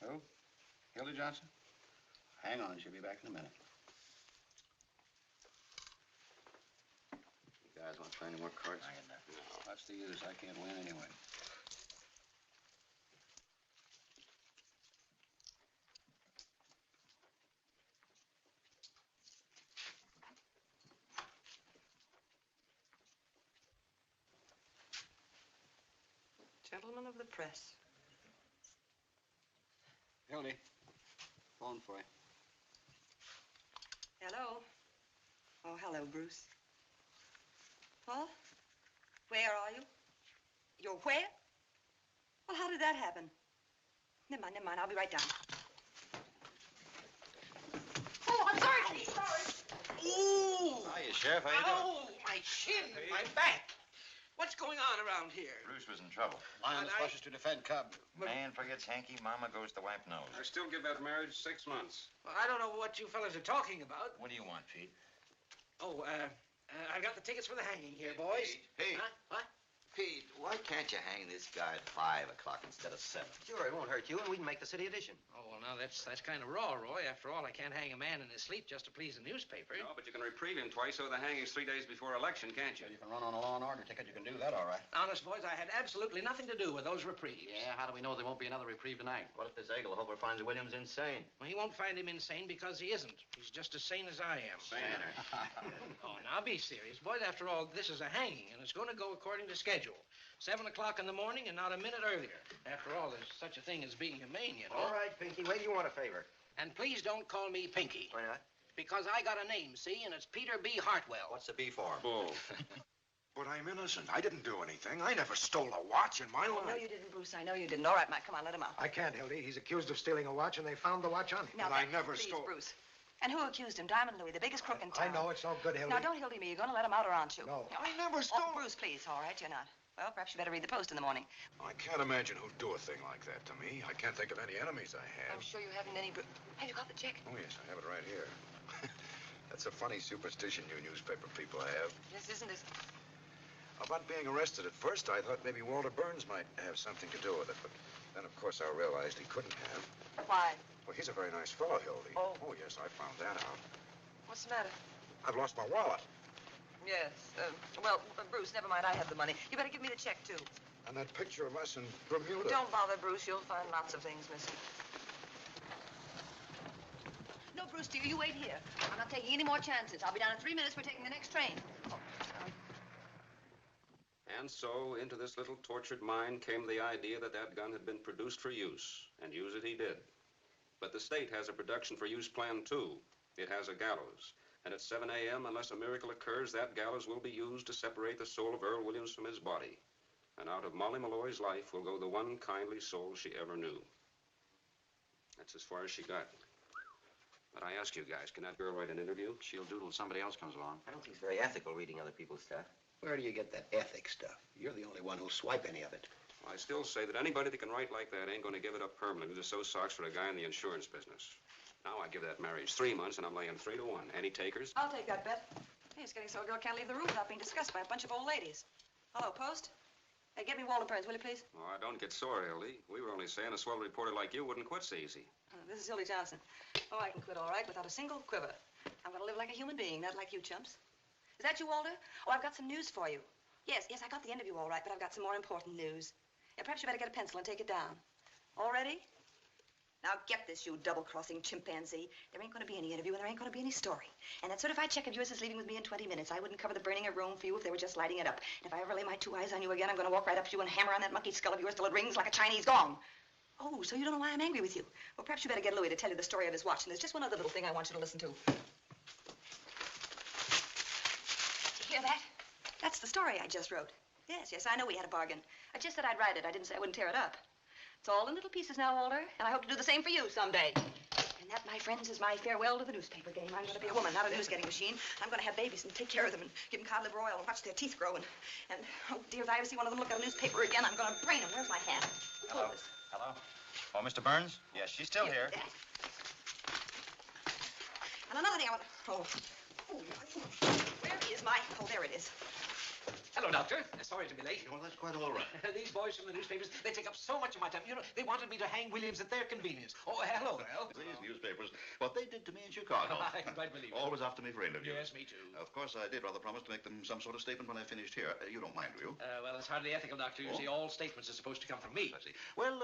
Who? Hildy Johnson? Hang on, she'll be back in a minute. You guys want to play any more cards? I get that. No, what's the use? I can't win anyway. Gentlemen of the press. Hildy, phone for you. Hello. Oh, hello, Bruce. Well, where are you? You're where? Well, how did that happen? Never mind. I'll be right down. Oh, I'm sorry. Ooh! Hiya, Sheriff. How you doing? Oh, my shin, my back. What's going on around here? Bruce was in trouble. Lioness rushes to defend Cub. Man forgets hanky, mama goes to wipe nose. I still give that marriage 6 months. Well, I don't know what you fellas are talking about. What do you want, Pete? Oh, I've got the tickets for the hanging here, boys. Hey. Huh? What? Pete, why can't you hang this guy at 5 o'clock instead of 7? Sure, it won't hurt you, and we can make the city edition. Oh, well, now, that's kind of raw, Roy. After all, I can't hang a man in his sleep just to please the newspaper. No, but you can reprieve him twice so the hanging's 3 days before election, can't you? You can run on a Law and Order ticket. You can do that all right. Honest, boys, I had absolutely nothing to do with those reprieves. Yeah, how do we know there won't be another reprieve tonight? What if this Eagle-Hopper finds Williams insane? Well, he won't find him insane because he isn't. He's just as sane as I am. Saner. Oh, now be serious. Boys, after all, this is a hanging, and it's going to go according to schedule. 7 o'clock in the morning and not a minute earlier. After all, there's such a thing as being humane, you know. All right, Pinky, when do you want a favor? And please don't call me Pinky. Why not? Because I got a name, see, and it's Peter B. Hartwell. What's the B for? Bull. But I'm innocent. I didn't do anything. I never stole a watch in my No, life. you didn't, Bruce. I know you didn't. All right, Mike, come on, let him out. I can't, Hildy. He's accused of stealing a watch, and they found the watch on him. Now, But I never please, stole- Bruce. And who accused him? Diamond Louis, the biggest crook in town. I know, it's all good, Hildy. Now, don't Hildy me. You're going to let him out, or aren't you? No. I never stole... Oh, Bruce, please. All right, you're not. Well, perhaps you better read the Post in the morning. I can't imagine who'd do a thing like that to me. I can't think of any enemies I have. I'm sure you haven't any... Have you got the check? Oh, yes, I have it right here. That's a funny superstition you newspaper people have. Yes, isn't it? About being arrested at first, I thought maybe Walter Burns might have something to do with it, but then, of course, I realized he couldn't have. Why? Well, he's a very nice fellow, Hildy. Oh. Oh, yes, I found that out. What's the matter? I've lost my wallet. Yes. Well, Bruce, never mind. I have the money. You better give me the check, too. And that picture of us in Bermuda. Don't bother, Bruce. You'll find lots of things missing. No, Bruce, dear, you wait here. I'm not taking any more chances. I'll be down in 3 minutes. We're taking the next train. Oh, sorry. And so, into this little tortured mind came the idea that that gun had been produced for use, and use it he did. But the state has a production for use plan, too. It has a gallows. And at 7 a.m., unless a miracle occurs, that gallows will be used to separate the soul of Earl Williams from his body. And out of Molly Malloy's life will go the one kindly soul she ever knew. That's as far as she got. But I ask you guys, can that girl write an interview? She'll do till somebody else comes along. I don't think it's very ethical reading other people's stuff. Where do you get that ethics stuff? You're the only one who'll swipe any of it. I still say that anybody that can write like that ain't going to give it up permanently to sew socks for a guy in the insurance business. Now I give that marriage 3 months, and I'm laying 3 to 1. Any takers? I'll take that bet. Hey, it's getting so a girl can't leave the room without being discussed by a bunch of old ladies. Hello, Post. Hey, get me Walter Burns, will you, please? Oh, I don't get sore, Hildy. We were only saying a swell reporter like you wouldn't quit so easy. This is Hildy Johnson. Oh, I can quit all right without a single quiver. I'm going to live like a human being, not like you chumps. Is that you, Walter? Oh, I've got some news for you. Yes, I got the interview all right, but I've got some more important news. Yeah, perhaps you better get a pencil and take it down. All ready? Now get this, you double-crossing chimpanzee. There ain't going to be any interview, and there ain't going to be any story. And that certified check of yours is leaving with me in 20 minutes. I wouldn't cover the burning a room for you if they were just lighting it up. And if I ever lay my 2 eyes on you again, I'm going to walk right up to you and hammer on that monkey skull of yours till it rings like a Chinese gong. Oh, so you don't know why I'm angry with you? Well, perhaps you better get Louis to tell you the story of his watch. And there's just one other little thing I want you to listen to. Did you hear that? That's the story I just wrote. Yes, I know we had a bargain. I just said I'd write it. I didn't say I wouldn't tear it up. It's all in little pieces now, Walter, and I hope to do the same for you someday. And that, my friends, is my farewell to the newspaper game. I'm going to be a woman, not a news-getting machine. I'm going to have babies and take care of them and give them cod liver oil and watch their teeth grow. And oh, dear, if I ever see one of them look at a newspaper again, I'm going to brain them. Where's my hat? Hello. Hello? Oh, Mr. Burns? Yes, she's still here. And another thing I want to... Where is my... Oh, there it is. Hello, Doctor. Sorry to be late. Well, that's quite all right. These boys from the newspapers, they take up so much of my time. You know, they wanted me to hang Williams at their convenience. Oh, hello, Earl. These newspapers, what they did to me in Chicago. I can quite believe it. Always after me for interviews. Yes, me too. Of course, I did rather promise to make them some sort of statement when I finished here. You don't mind, do you? Well, it's hardly ethical, Doctor. You see, all statements are supposed to come from me. I see. Well,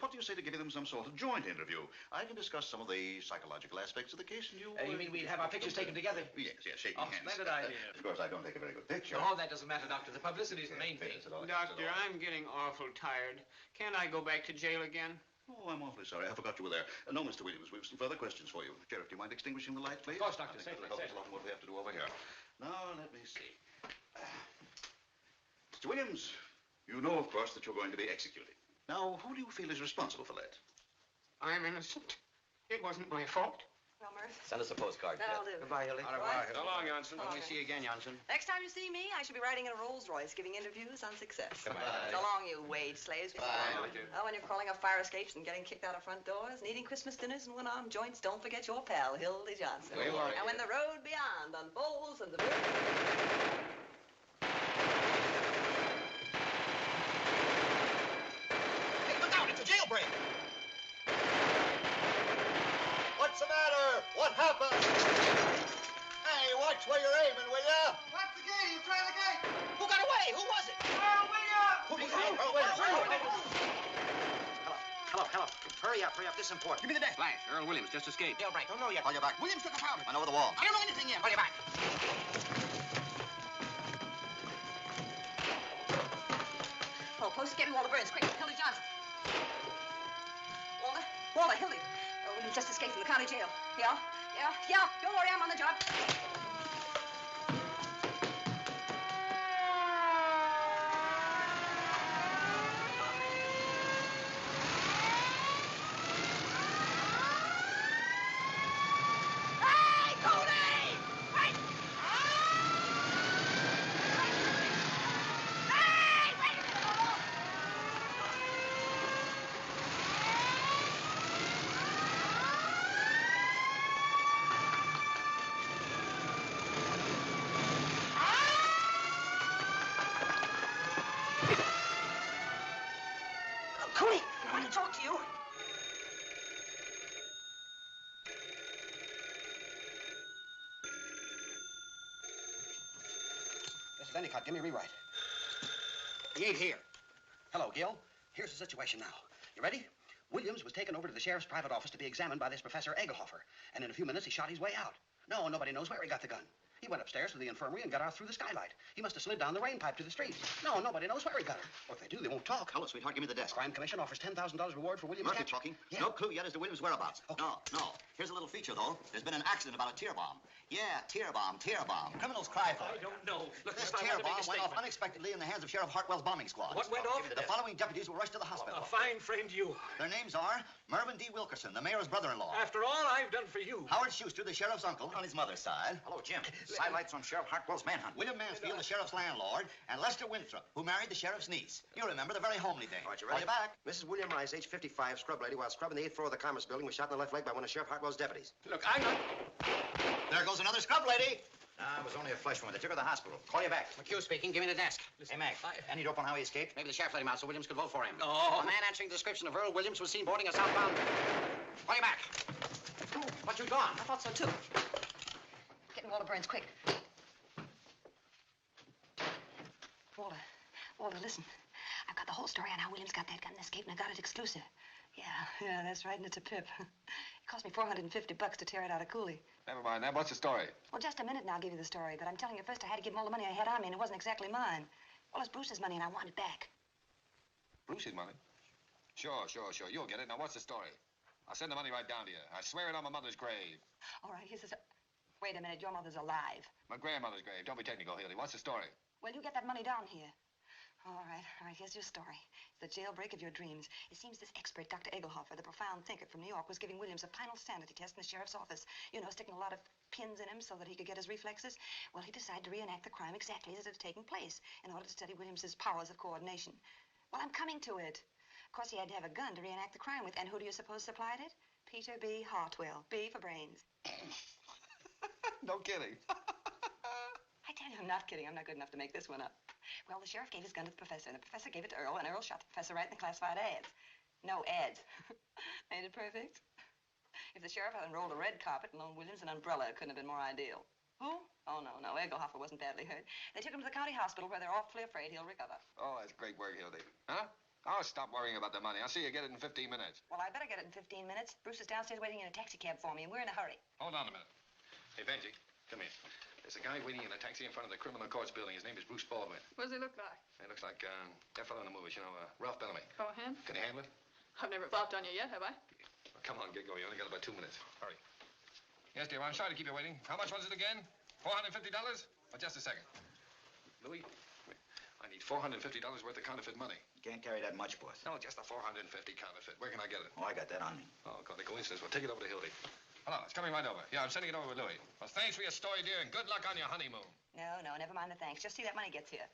what do you say to giving them some sort of joint interview? I can discuss some of the psychological aspects of the case, and you... You mean we'd have our pictures taken together? Yes, shaking hands. Splendid idea. Of course, I don't take a very good picture. Oh, that doesn't matter, Doctor. The publicity is the main thing. Doctor, I'm getting awful tired. Can't I go back to jail again? Oh, I'm awfully sorry. I forgot you were there. No, Mr. Williams, we have some further questions for you. Sheriff, do you mind extinguishing the light, please? Of course, Doctor. I think that'll help us a lot more what we have to do over here. Now, let me see. Mr. Williams, you know, of course, that you're going to be executed. Now, who do you feel is responsible for that? I'm innocent. It wasn't my fault. Well, Murph. Send us a postcard, That'll Jeff. do. Goodbye, Hildy. Au revoir. So long, Johnson. When we see you again, Johnson. Next time you see me, I should be riding in a Rolls Royce giving interviews on success. Goodbye. So long, you wage slaves. Bye. Oh, when you're crawling up fire escapes and getting kicked out of front doors and eating Christmas dinners and one-armed joints, don't forget your pal, Hildy Johnson. And when the road beyond unfolds and the... Hey, look out! It's a jailbreak! What's the matter? What happened? Hey, watch where you're aiming, will ya? Lock the gate. He's trying the gate. Who got away? Who was it? Earl Williams! Who was it? Earl Williams. Hello. Hurry up. This is important. Give me the desk. Flash, Earl Williams just escaped. Jailbreak. Don't know yet. Call you back. Williams took us out. Run over the wall. I don't know anything yet. Call you back. Oh, Post, get me Walter Burns, quick. Hildy Johnson. Walter, Hildy. Oh, we just escaped from the county jail. Yeah. Don't worry, I'm on the job. Ah! with Endicott. Give me a rewrite. He ain't here. Hello, Gil. Here's the situation now. You ready? Williams was taken over to the sheriff's private office to be examined by this Professor Egelhofer. And in a few minutes, he shot his way out. No, nobody knows where he got the gun. He went upstairs to the infirmary and got out through the skylight. He must have slid down the rain pipe to the street. No, nobody knows where he got it. Or if they do, they won't talk. Hello, sweetheart. Give me the desk. Crime Commission offers $10,000 reward for Williams' Murphy capture. talking. Yeah. No clue yet as to Williams' whereabouts. Okay. No. Here's a little feature, though. There's been an accident about a tear bomb. Yeah, tear bomb. Criminals cry for it. I don't know. Look, This if I tear want to make bomb a went off statement. unexpectedly in the hands of Sheriff Hartwell's bombing squad. What went off? The following deputies were rushed to the hospital. A fine friend you are. Their names are Mervyn D. Wilkerson, the mayor's brother-in-law. After all I've done for you. Howard Schuster, the sheriff's uncle, on his mother's side. Hello, Jim. Sidelights on Sheriff Hartwell's manhunt. William Mansfield, the sheriff's landlord, and Lester Winthrop, who married the sheriff's niece. You remember the very homely dame. All right, you Call ready? you back. Mrs. William Rice, age 55, scrub lady, while scrubbing the 8th floor of the Commerce Building, was shot in the left leg by one of Sheriff Hartwell's deputies. Look, I'm not... There goes another scrub lady. It was only a flesh wound. They took her to the hospital. Call you back. McHugh speaking. Give me the desk. Hey, Mac. Any dope on how he escaped? Maybe the sheriff let him out so Williams could vote for him. Oh. A man answering the description of Earl Williams was seen boarding a southbound. Call you back. What you done? I thought so, too. Getting Walter Burns, quick. Walter, listen. I've got the whole story on how Williams got that gun and escaped, and I got it exclusive. Yeah, that's right, and it's a pip. It cost me $450 to tear it out of Cooley. Never mind that. What's the story? Well, just a minute and I'll give you the story, but I'm telling you first I had to give him all the money I had on me, and it wasn't exactly mine. Well, it's Bruce's money, and I want it back. Bruce's money? Sure. You'll get it. Now, what's the story? I'll send the money right down to you. I swear it on my mother's grave. All right, here's the... Wait a minute, your mother's alive. My grandmother's grave. Don't be technical, Hildy. What's the story? Well, you get that money down here. All right, here's your story. It's the jailbreak of your dreams. It seems this expert, Dr. Egelhofer, the profound thinker from New York, was giving Williams a final sanity test in the sheriff's office. You know, sticking a lot of pins in him so that he could get his reflexes. Well, he decided to reenact the crime exactly as it had taken place in order to study Williams's powers of coordination. Well, I'm coming to it. Of course, he had to have a gun to reenact the crime with, and who do you suppose supplied it? Peter B. Hartwell. B for brains. No kidding. I tell you, I'm not kidding. I'm not good enough to make this one up. Well, the sheriff gave his gun to the professor, and the professor gave it to Earl, and Earl shot the professor right in the classified ads. No ads. Ain't it perfect? If the sheriff hadn't rolled a red carpet and loaned Williams an umbrella, it couldn't have been more ideal. Who? Oh, no. Egelhofer wasn't badly hurt. They took him to the county hospital where they're awfully afraid he'll recover. Oh, that's great work, Hildy. Huh? I'll stop worrying about the money. I'll see you get it in 15 minutes. Well, I better get it in 15 minutes. Bruce is downstairs waiting in a taxi cab for me, and we're in a hurry. Hold on a minute. Hey, Benji, come here. There's a guy waiting in a taxi in front of the criminal courts building. His name is Bruce Baldwin. What does he look like? He looks like that fellow in the movies, you know, Ralph Bellamy. Oh, him? Can you handle it? I've never flopped on you yet, have I? Well, come on, get going. You only got about 2 minutes. Hurry. Yes, dear, I'm sorry to keep you waiting. How much was it again? $450? Well, just a second. Louis, I need $450 worth of counterfeit money. You can't carry that much, boss. No, just a $450 counterfeit. Where can I get it? Oh, I got that on me. Oh, God, the coincidence. Well, take it over to Hildy. Hello, it's coming right over. Yeah, I'm sending it over with Louis. Well, thanks for your story, dear, and good luck on your honeymoon. No, never mind the thanks. Just see that money gets here.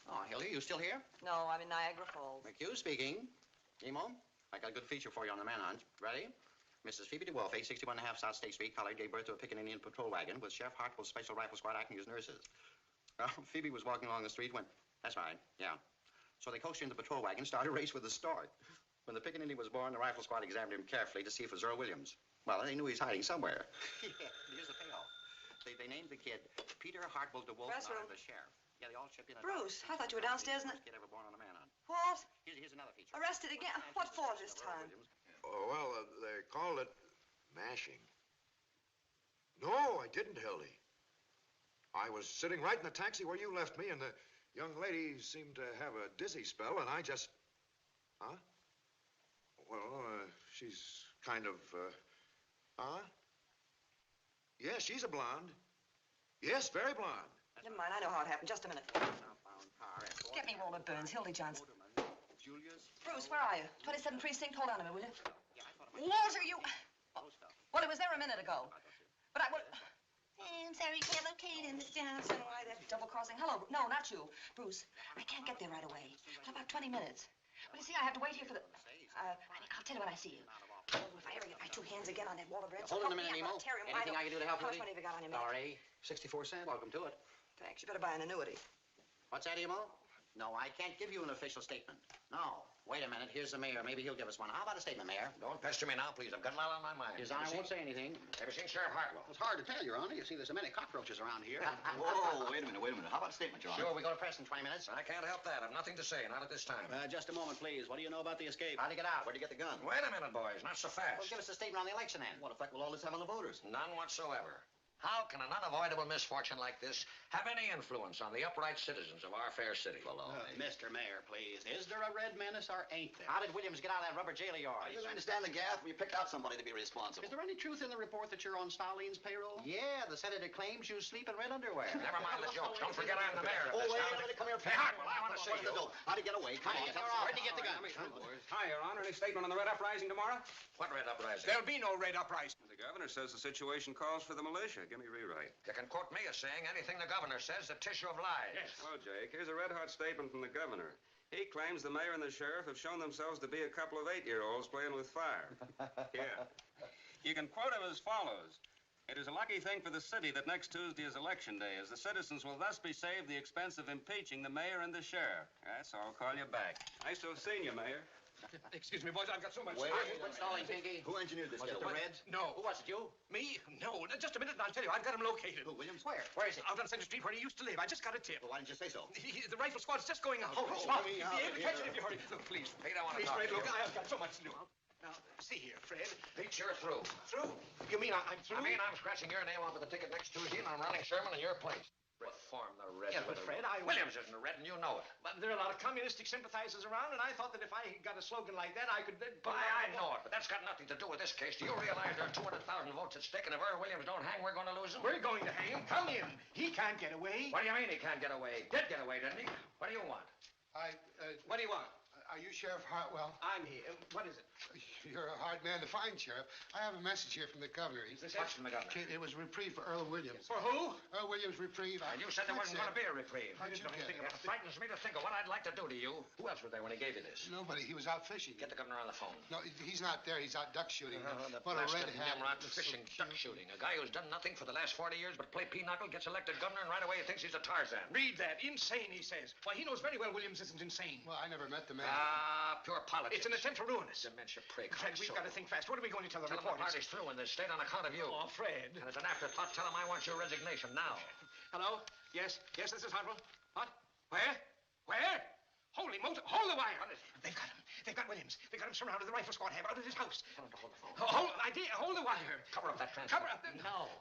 Oh, Hildy, you still here? No, I'm in Niagara Falls. McHugh speaking. Emo, I got a good feature for you on the manhunt. Ready? Mrs. Phoebe DeWolfe, 61 and a half South State Street, Collard, gave birth to a picking Indian patrol wagon with Sheriff Hartwell's Special Rifle Squad acting as nurses. Phoebe was walking along the street when... That's right, yeah. So they coached her in the patrol wagon, started a race with the start. When the picking Indian was born, the rifle squad examined him carefully to see if it was Earl Williams. Well, they knew he was hiding somewhere. Yeah, here's the payoff. They named the kid Peter Hartwell DeWolfe, the sheriff. Yeah, they all chipped in. Bruce, I thought you were downstairs in the... Kid ever born on a manhunt. What? Here's another feature. Arrested again? What for this time? Oh, well, they called it mashing. No, I didn't, Hildy. I was sitting right in the taxi where you left me, and the young lady seemed to have a dizzy spell, and I just... Huh? Well, she's kind of, huh? Yes, she's a blonde. Yes, very blonde. Never mind, I know how it happened. Just a minute. Get me Walter Burns, Hildy Johnson. Bruce, where are you? 27th Precinct? Hold on a minute, will you? Walter, you... Well, it was there a minute ago. But I... I'm sorry, located, Miss Johnson. Why, that double crossing. Hello. No, not you. Bruce, I can't get there right away. In about 20 minutes. Well, you see, I have to wait here for the... I'll tell you when I see you. Oh, if I ever get my two hands again on that Walter Burns... Hold on a minute, Emo. Anything I can do to help you? How much money have you got on you, man? Sorry, 64 cents. Welcome to it. Thanks. You better buy an annuity. What's that, Emo? No, I can't give you an official statement. No. Wait a minute. Here's the mayor. Maybe he'll give us one. How about a statement, Mayor? Don't pester me now, please. I've got a lot on my mind. His Honor won't say anything. Ever seen Sheriff Hartwell? It's hard to tell, Your Honor. You see, there's so many cockroaches around here. Whoa, wait a minute. How about a statement, Your Honor? Sure, we go to press in 20 minutes. I can't help that. I've nothing to say. Not at this time. Just a moment, please. What do you know about the escape? How'd he get out? Where'd you get the gun? Wait a minute, boys. Not so fast. Well, give us a statement on the election then. What effect will all this have on the voters? None whatsoever. How can an unavoidable misfortune like this have any influence on the upright citizens of our fair city? Mr. Mayor, please. Is there a red menace or ain't there? How did Williams get out of that rubber jail of yours? I didn't understand the gaff. We picked out somebody to be responsible. Is there any truth in the report that you're on Stalin's payroll? Yeah, the senator claims you sleep in red underwear. Never mind the jokes. Don't forget I'm the mayor of Oh, this wait town. a minute. Come here. Hey, Hartwell, I want to see you. How'd he get away? Come on. Where'd he get the gun? Hi, Your Honor. Any statement on the Red Uprising tomorrow? What red uprising? There'll be no Red Uprising. The governor says the situation calls for the militia. Give me a rewrite. You can quote me as saying anything the governor says, the tissue of lies. Yes. Well, Jake, here's a red-hot statement from the governor. He claims the mayor and the sheriff have shown themselves to be a couple of 8-year-olds playing with fire. Yeah. You can quote him as follows. It is a lucky thing for the city that next Tuesday is election day, as the citizens will thus be saved the expense of impeaching the mayor and the sheriff. That's all. I'll call you back. Nice to have seen you, Mayor. Excuse me, boys, I've got so much... Wait. Installing, Pinky. Who engineered this? Was it the Reds? No. Who was it, you? Me? No. Just a minute and I'll tell you. I've got him located. Who, Williams? Where? Where is he? Out on Center Street where he used to live. I just got a tip. Well, why didn't you say so? The rifle squad's just going out. Stop. Be able to catch it if you hurry. Look, please. Pete, I want to Please, talk Fred, to look, you. I've got so much to do. Now, see here, Fred. Pete, you're through. Through? You mean I'm through? I mean, I'm scratching your name off of the ticket next Tuesday, and I'm running Sherman in your place. Reform the Reds. Yeah, but Fred, Williams isn't a Red, and you know it. But there are a lot of communistic sympathizers around, and I thought that if I got a slogan like that, I could... I know it, but that's got nothing to do with this case. Do you realize there are 200,000 votes at stake, and if Earl Williams don't hang, we're going to lose him? We're going to hang him. Come in. He can't get away. What do you mean he can't get away? Did get away, didn't he? What do you want? What do you want? Are you Sheriff Hartwell? I'm here. What is it? You're a hard man to find, Sheriff. I have a message here from the governor. What's from the governor? It was reprieve for Earl Williams. For who? Earl Williams reprieve. And you said there wasn't going to be a reprieve. How'd you get It frightens me to think of what I'd like to do to you. Who else was there when he gave you this? Nobody. He was out fishing. Get the governor on the phone. No, he's not there. He's out duck shooting. The What a red blasted hat. nimrod fishing, duck shooting. A guy who's done nothing for the last 40 years but play pinochle gets elected governor, and right away he thinks he's a Tarzan. Read that. Insane, he says. Why, he knows very well Williams isn't insane. Well, I never met the man. Pure politics. It's an attempt to ruin us. Dementia prig. Fred, we've got to think fast. What are we going to tell the Tell him the reporters? party's through in this state on account of you. Oh, Fred. And as an afterthought, tell him I want your resignation now. Hello? Yes, this is Hartwell. What? Where? Where? Holy motor. Hold the wire. They've got him. They've got Williams. They've got him surrounded. The rifle squad have out of his house. Tell him to hold the phone. Hold the wire. Cover up that transfer. Cover up the... No.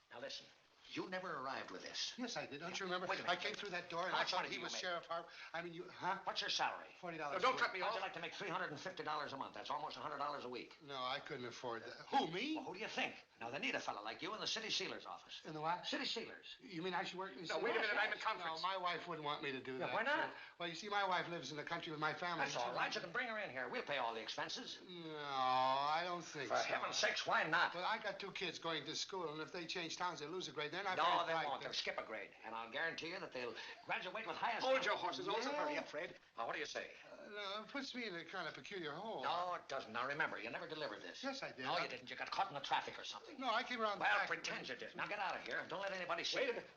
Now listen. You never arrived with this. Yes, I did. Don't you remember? Wait a minute. I came through that door and How I thought much he money was do you Sheriff Hartwell. I mean, you... Huh? What's your salary? $40. No, don't cut me How'd off. you like to make $350 a month? That's almost $100 a week. No, I couldn't afford that. Who, me? Well, who do you think? Now, they need a fella like you in the city sealer's office. In the what? City sealers. You mean I should work in the No, city? wait a minute. I'm in conference. No, my wife wouldn't want me to do that. why not? Well, you see, my wife lives in the country with my family. That's all right. You can bring her in here. We'll pay all the expenses. No, I don't think For so. heaven's sakes, why not? Well, I got 2 kids going to school, and if they change towns, they lose a grade. They're not No, very they bright. won't. They'll skip a grade. And I'll guarantee you that they'll graduate with highest... Hold your horses. Also, hurry up, Fred. Now, what do you say? No, it puts me in a kind of peculiar hole. No, it doesn't. Now, remember, you never delivered this. Yes, I did. No, you didn't. You got caught in the traffic or something. No, I came around the Well, back. pretend you did. Now, get out of here. Don't let anybody see Wait a you. minute.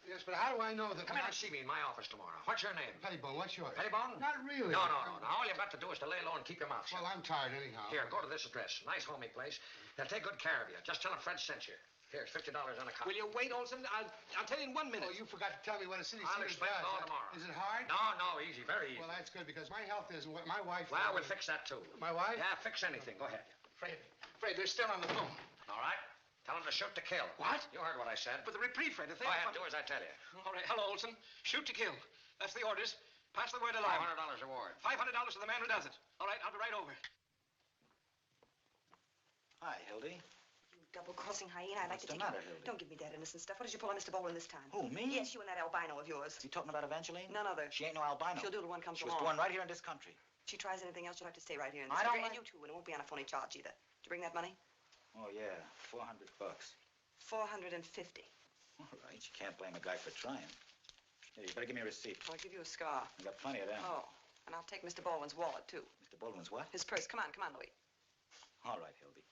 Yes, but how do I know that... Come in and see me in my office tomorrow. What's your name? Pettibone, what's yours? Pettibone? Not really. No. All you've got to do is to lay low and keep your mouth shut. Well, I'm tired anyhow. Here, go to this address. Nice, homey place. They'll take good care of you. Just tell them Fred sent you. Here's $50 on a copy. Will you wait, Olson? I'll tell you in 1 minute. Oh, you forgot to tell me what a city I'll sealer explain it does. all tomorrow. Is it hard? No, easy. Very easy. Well, that's good, because my health isn't what my wife... Well, we'll fix that, too. My wife? Yeah, fix anything. Go ahead. Fred, they're still on the phone. All right. Tell them to shoot to kill. What? You heard what I said. But the reprieve, Fred, if they... Go ahead, do as I tell you. All right. Hello, Olson. Shoot to kill. That's the orders. Pass the word along. $500 reward. $500 to the man who does it. All right, I'll be right over. Hi, Hildy. Double-crossing hyena. I'd like What's to the take matter, you... Hildy? Don't give me that innocent stuff. What did you pull on Mr. Baldwin this time? Who, me? Yes, you and that albino of yours. You talking about Evangeline? None other. She ain't no albino. She'll do it when one comes She was along. born right here in this country. If she tries anything else, you'll have to stay right here in this I don't country. mind. And you too, and it won't be on a phony charge either. Did you bring that money? Oh, yeah. $400. $450. All right. You can't blame a guy for trying. Here, you better give me a receipt. I'll give you a scar. I got plenty of them. Oh, and I'll take Mr. Baldwin's wallet, too. Mr. Baldwin's what? His purse. Come on, Louis. All right, Hildy.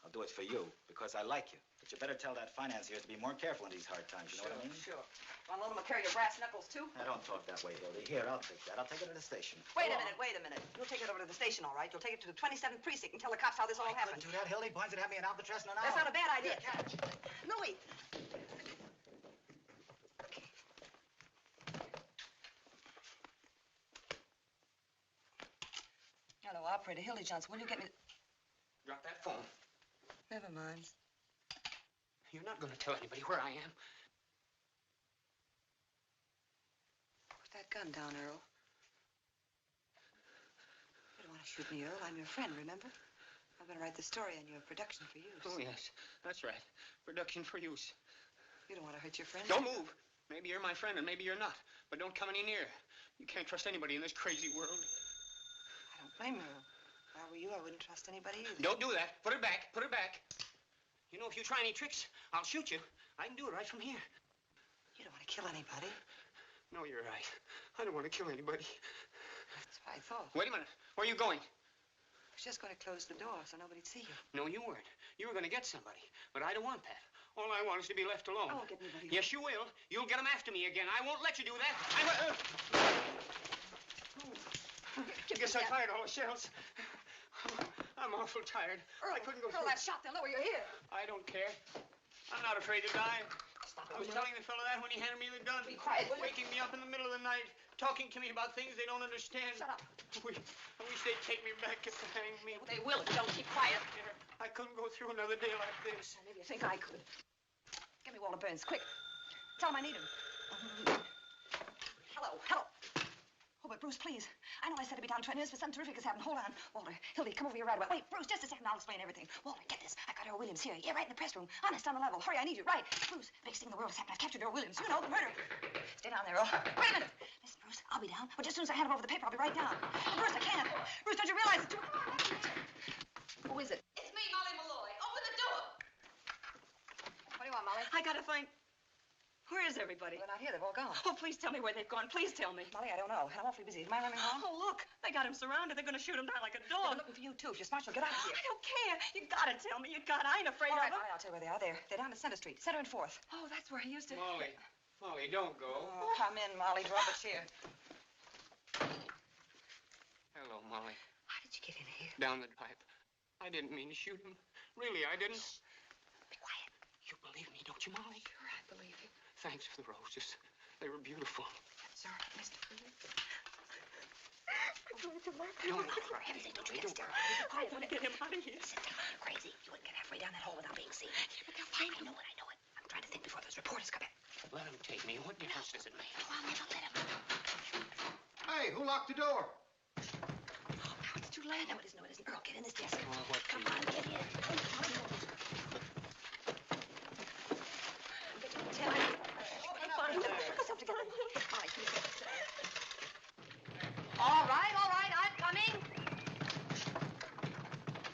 I'll do it for you because I like you. But you better tell that financier to be more careful in these hard times, you know what I mean? Sure. Want to loan him a carry of brass knuckles, too? I don't talk that way, Hildy. Here, I'll take that. I'll take it to the station. Wait a minute. You'll take it over to the station, all right? You'll take it to the 27th precinct and tell the cops how this all happened. Do that, Hildy. Boys would have me in Alcatraz in an hour. That's not a bad idea. No, wait. Hello, operator. Hildy Johnson, will you get me... Drop that phone. Never mind. You're not going to tell anybody where I am. Put that gun down, Earl. You don't want to shoot me, Earl. I'm your friend, remember? I'm going to write the story on your production for use. Oh, yes. That's right. Production for use. You don't want to hurt your friend? Don't move. Maybe you're my friend and maybe you're not. But don't come any nearer. You can't trust anybody in this crazy world. I don't blame you. If I were you, I wouldn't trust anybody either. Don't do that. Put it back. Put it back. You know, if you try any tricks, I'll shoot you. I can do it right from here. You don't want to kill anybody. No, you're right. I don't want to kill anybody. That's what I thought. Wait a minute. Where are you going? I was just going to close the door so nobody'd see you. No, you weren't. You were going to get somebody. But I don't want that. All I want is to be left alone. I won't get anybody. Yes, you will. You'll get them after me again. I won't let you do that. I guess I fired all the shells. I'm awful tired. Earl, I couldn't go Earl, through. that shot, they'll know you're here. I don't care. I'm not afraid to die. Stop I was telling the fellow that when he handed me the gun. Be quiet, will you? Waking me up in the middle of the night, talking to me about things they don't understand. Shut up. I wish they'd take me back and hang me. Well, they will if you don't keep quiet. I couldn't go through another day like this. Maybe you think I could. Get me Walter Burns, quick. Tell him I need him. Hello. Oh, but Bruce, please. I know I said it'd be down 20 minutes, but something terrific has happened. Hold on. Walter, Hildy, come over here right away. Wait, Bruce, just a second. I'll explain everything. Walter, get this. I got Earl Williams here. Yeah, right in the press room. Honest, on the level. Hurry, I need you. Right. Bruce, biggest thing in the world has happened. I've captured Earl Williams. You know, the murderer. Stay down there, Earl. Wait a minute. Listen, Bruce, I'll be down. But just as soon as I hand him over the paper, I'll be right down. Bruce, I can't. Bruce, don't you realize it's too... Who is it? It's me, Molly Malloy. Open the door. What do you want, Molly? I gotta find... Where is everybody? They're not here. They've all gone. Oh, please tell me where they've gone. Please tell me. Molly, I don't know. I'm awfully busy. Is my running home? Oh, look. They got him surrounded. They're gonna shoot him down like a dog. They're looking for you, too. If you're smart, you'll get out of here. I don't care. You gotta tell me. You gotta. I ain't afraid All right, of them. Molly, I'll tell you where they are. They're down to Center Street. Center and 4th. Oh, that's where he used to... Molly, don't go. Oh, come in, Molly. Draw up a chair. Hello, Molly. How did you get in here? Down the pipe. I didn't mean to shoot him. Really, I didn't. Be quiet. You believe me, don't you, Molly? Sure, I believe you. Thanks for the roses. They were beautiful. Sir, Mr. Fuller. I'm going to my No, for heaven's sake, don't you get hysterical. I want to get him out of here. Listen, you're crazy. You wouldn't get halfway down that hole without being seen. Yeah, but they'll find I know it. I'm trying to think before those reporters come in. Let him take me. What difference does it make? No, I'll never let him. Hey, who locked the door? Oh, now it's too late. No, it isn't. Earl, get in this desk. Oh, what Come on, get in. All right, I'm coming.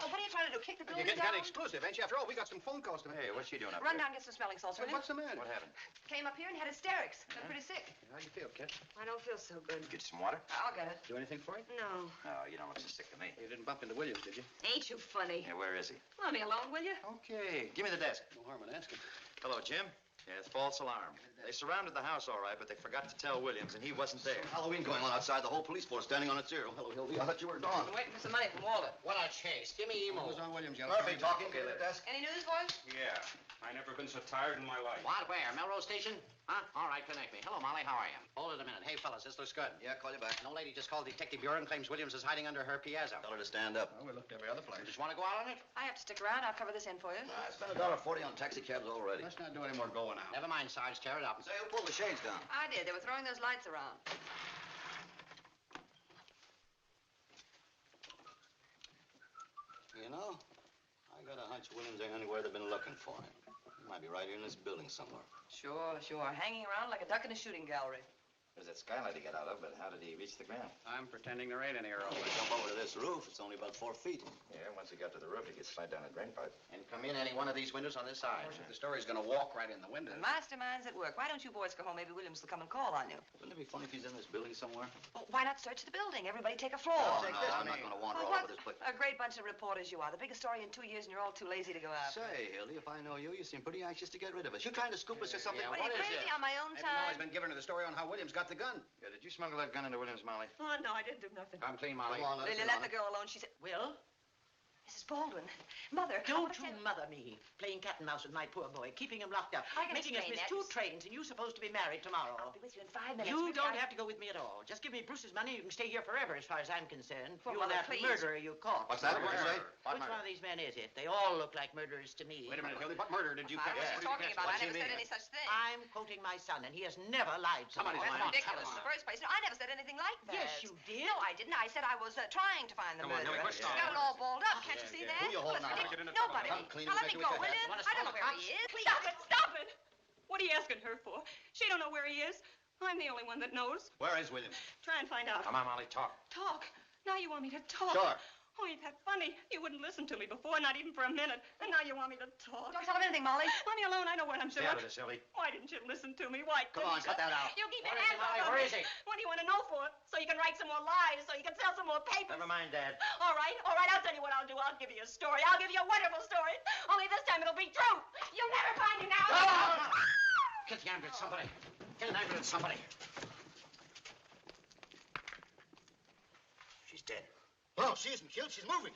Oh, what are you trying to do? Kick the building You're getting down? kind of exclusive, ain't you? After all, we got some phone calls to make. Hey, what's she doing up Run there? down and get some smelling salts, will you? What's the matter? What happened? Came up here and had hysterics. They're pretty sick. How you feel, kid? I don't feel so good. Get some water? I'll get it. Do anything for you? No. No, you don't look so sick to me. You didn't bump into Williams, did you? Ain't you funny? Yeah, where is he? Let me alone, will you? Okay. Give me the desk. No harm in asking. Hello, Jim. Yes, false alarm. They surrounded the house all right, but they forgot to tell Williams, and he wasn't there. Halloween going on outside. The whole police force standing on its ear. Oh, hello, Hildy. I thought you were gone. I'm waiting for some money from Walter. What a chase. Give me emo. What was on Williams yellow? Murphy talking. Okay, Give me the desk. Any news, boys? Yeah. I never been so tired in my life. What? Where? Melrose Station? Huh? All right, connect me. Hello, Molly. How are you? Hold it a minute. Hey, fellas, this looks good. Yeah, call you back. An old lady just called Detective Bureau and claims Williams is hiding under her piazza. Tell her to stand up. Well, we looked every other place. You just want to go out on it? I have to stick around. I'll cover this in for you. I spent $1.40 on taxi cabs already. Let's not do any more going out. Never mind, Sarge. Tear it up. Say, who pulled the shades down? I did. They were throwing those lights around. You know, I got a hunch Williams ain't anywhere they've been looking for him. He might be right here in this building somewhere. Sure. Hanging around like a duck in a shooting gallery. There's that skylight he got out of, but how did he reach the ground? I'm pretending there ain't any, Earl. Jump over to this roof. It's only about 4 feet. Yeah, once he got to the roof, he could slide down a drain pipe. And come in any one of these windows on this side. Of course, if the story's going to walk right in the window. The mastermind's at work. Why don't you boys go home? Maybe Williams will come and call on you. Wouldn't it be funny if he's in this building somewhere? Well, why not search the building? Everybody take a floor. Take this. I'm not going to wander Well, all what over this place. a great bunch of reporters you are. The biggest story in 2 years, and you're all too lazy to go out. Say, Hildy, if I know you, you seem pretty anxious to get rid of us. You trying to scoop us or something? What are you, crazy on my own Maybe time? Molly's been giving her the story on how Williams got the gun. Yeah, did you smuggle that gun into Williams, Molly? Oh, no, I didn't do nothing. I'm clean, Molly. Come on, Lily, let the girl alone. She said, Will? Mrs. Baldwin, Mother, Don't you mother me, playing cat and mouse with my poor boy, keeping him locked up, I can making us explain miss that. 2 trains, and you supposed to be married tomorrow. I'll be with you in 5 minutes. You Really, don't have to go with me at all. Just give me Bruce's money. You can stay here forever, as far as I'm concerned. Well, You and Mother, that please. murderer you caught. What's that? What did you say? Which one of these men is it? They all look like murderers to me. Wait a minute, Hildy. What murder did you I catch? was just talking about. I never said any such thing. I'm quoting my son, and he has never lied to me. That's ridiculous. In the first place, no, I never said anything like that. Yes, you did. No, I didn't. I said I was trying to find the Come on, murderer. Millie, quit She's got it all balled up. Can't you see that? Who you holding on? Listen, Get in the nobody. trouble. Come clean Now and let make me it go, with will your you? head. I don't know where he is. Please. Stop it! Stop it! What are you asking her for? She don't know where he is. I'm the only one that knows. Where is William? Try and find out. Come on, Molly, talk. Talk. Now you want me to talk. Sure. Oh, ain't that funny? You wouldn't listen to me before, not even for a minute. And now you want me to talk. Don't tell him anything, Molly. Let me alone. I know what I'm Stay doing. out of this, Hildy. Why didn't you listen to me? Why Come on, cut that out. You keep your Where is he, hands Molly? off of Where me. is he? What do you want to know for? So you can write some more lies, so you can sell some more papers. Never mind, Dad. All right. I'll tell you what I'll do. I'll give you a story. I'll give you a wonderful story. Only this time it'll be true. You'll never find me now. Get the ambulance, somebody. Get an ambulance, somebody. She's dead. No, she isn't killed. She's moving.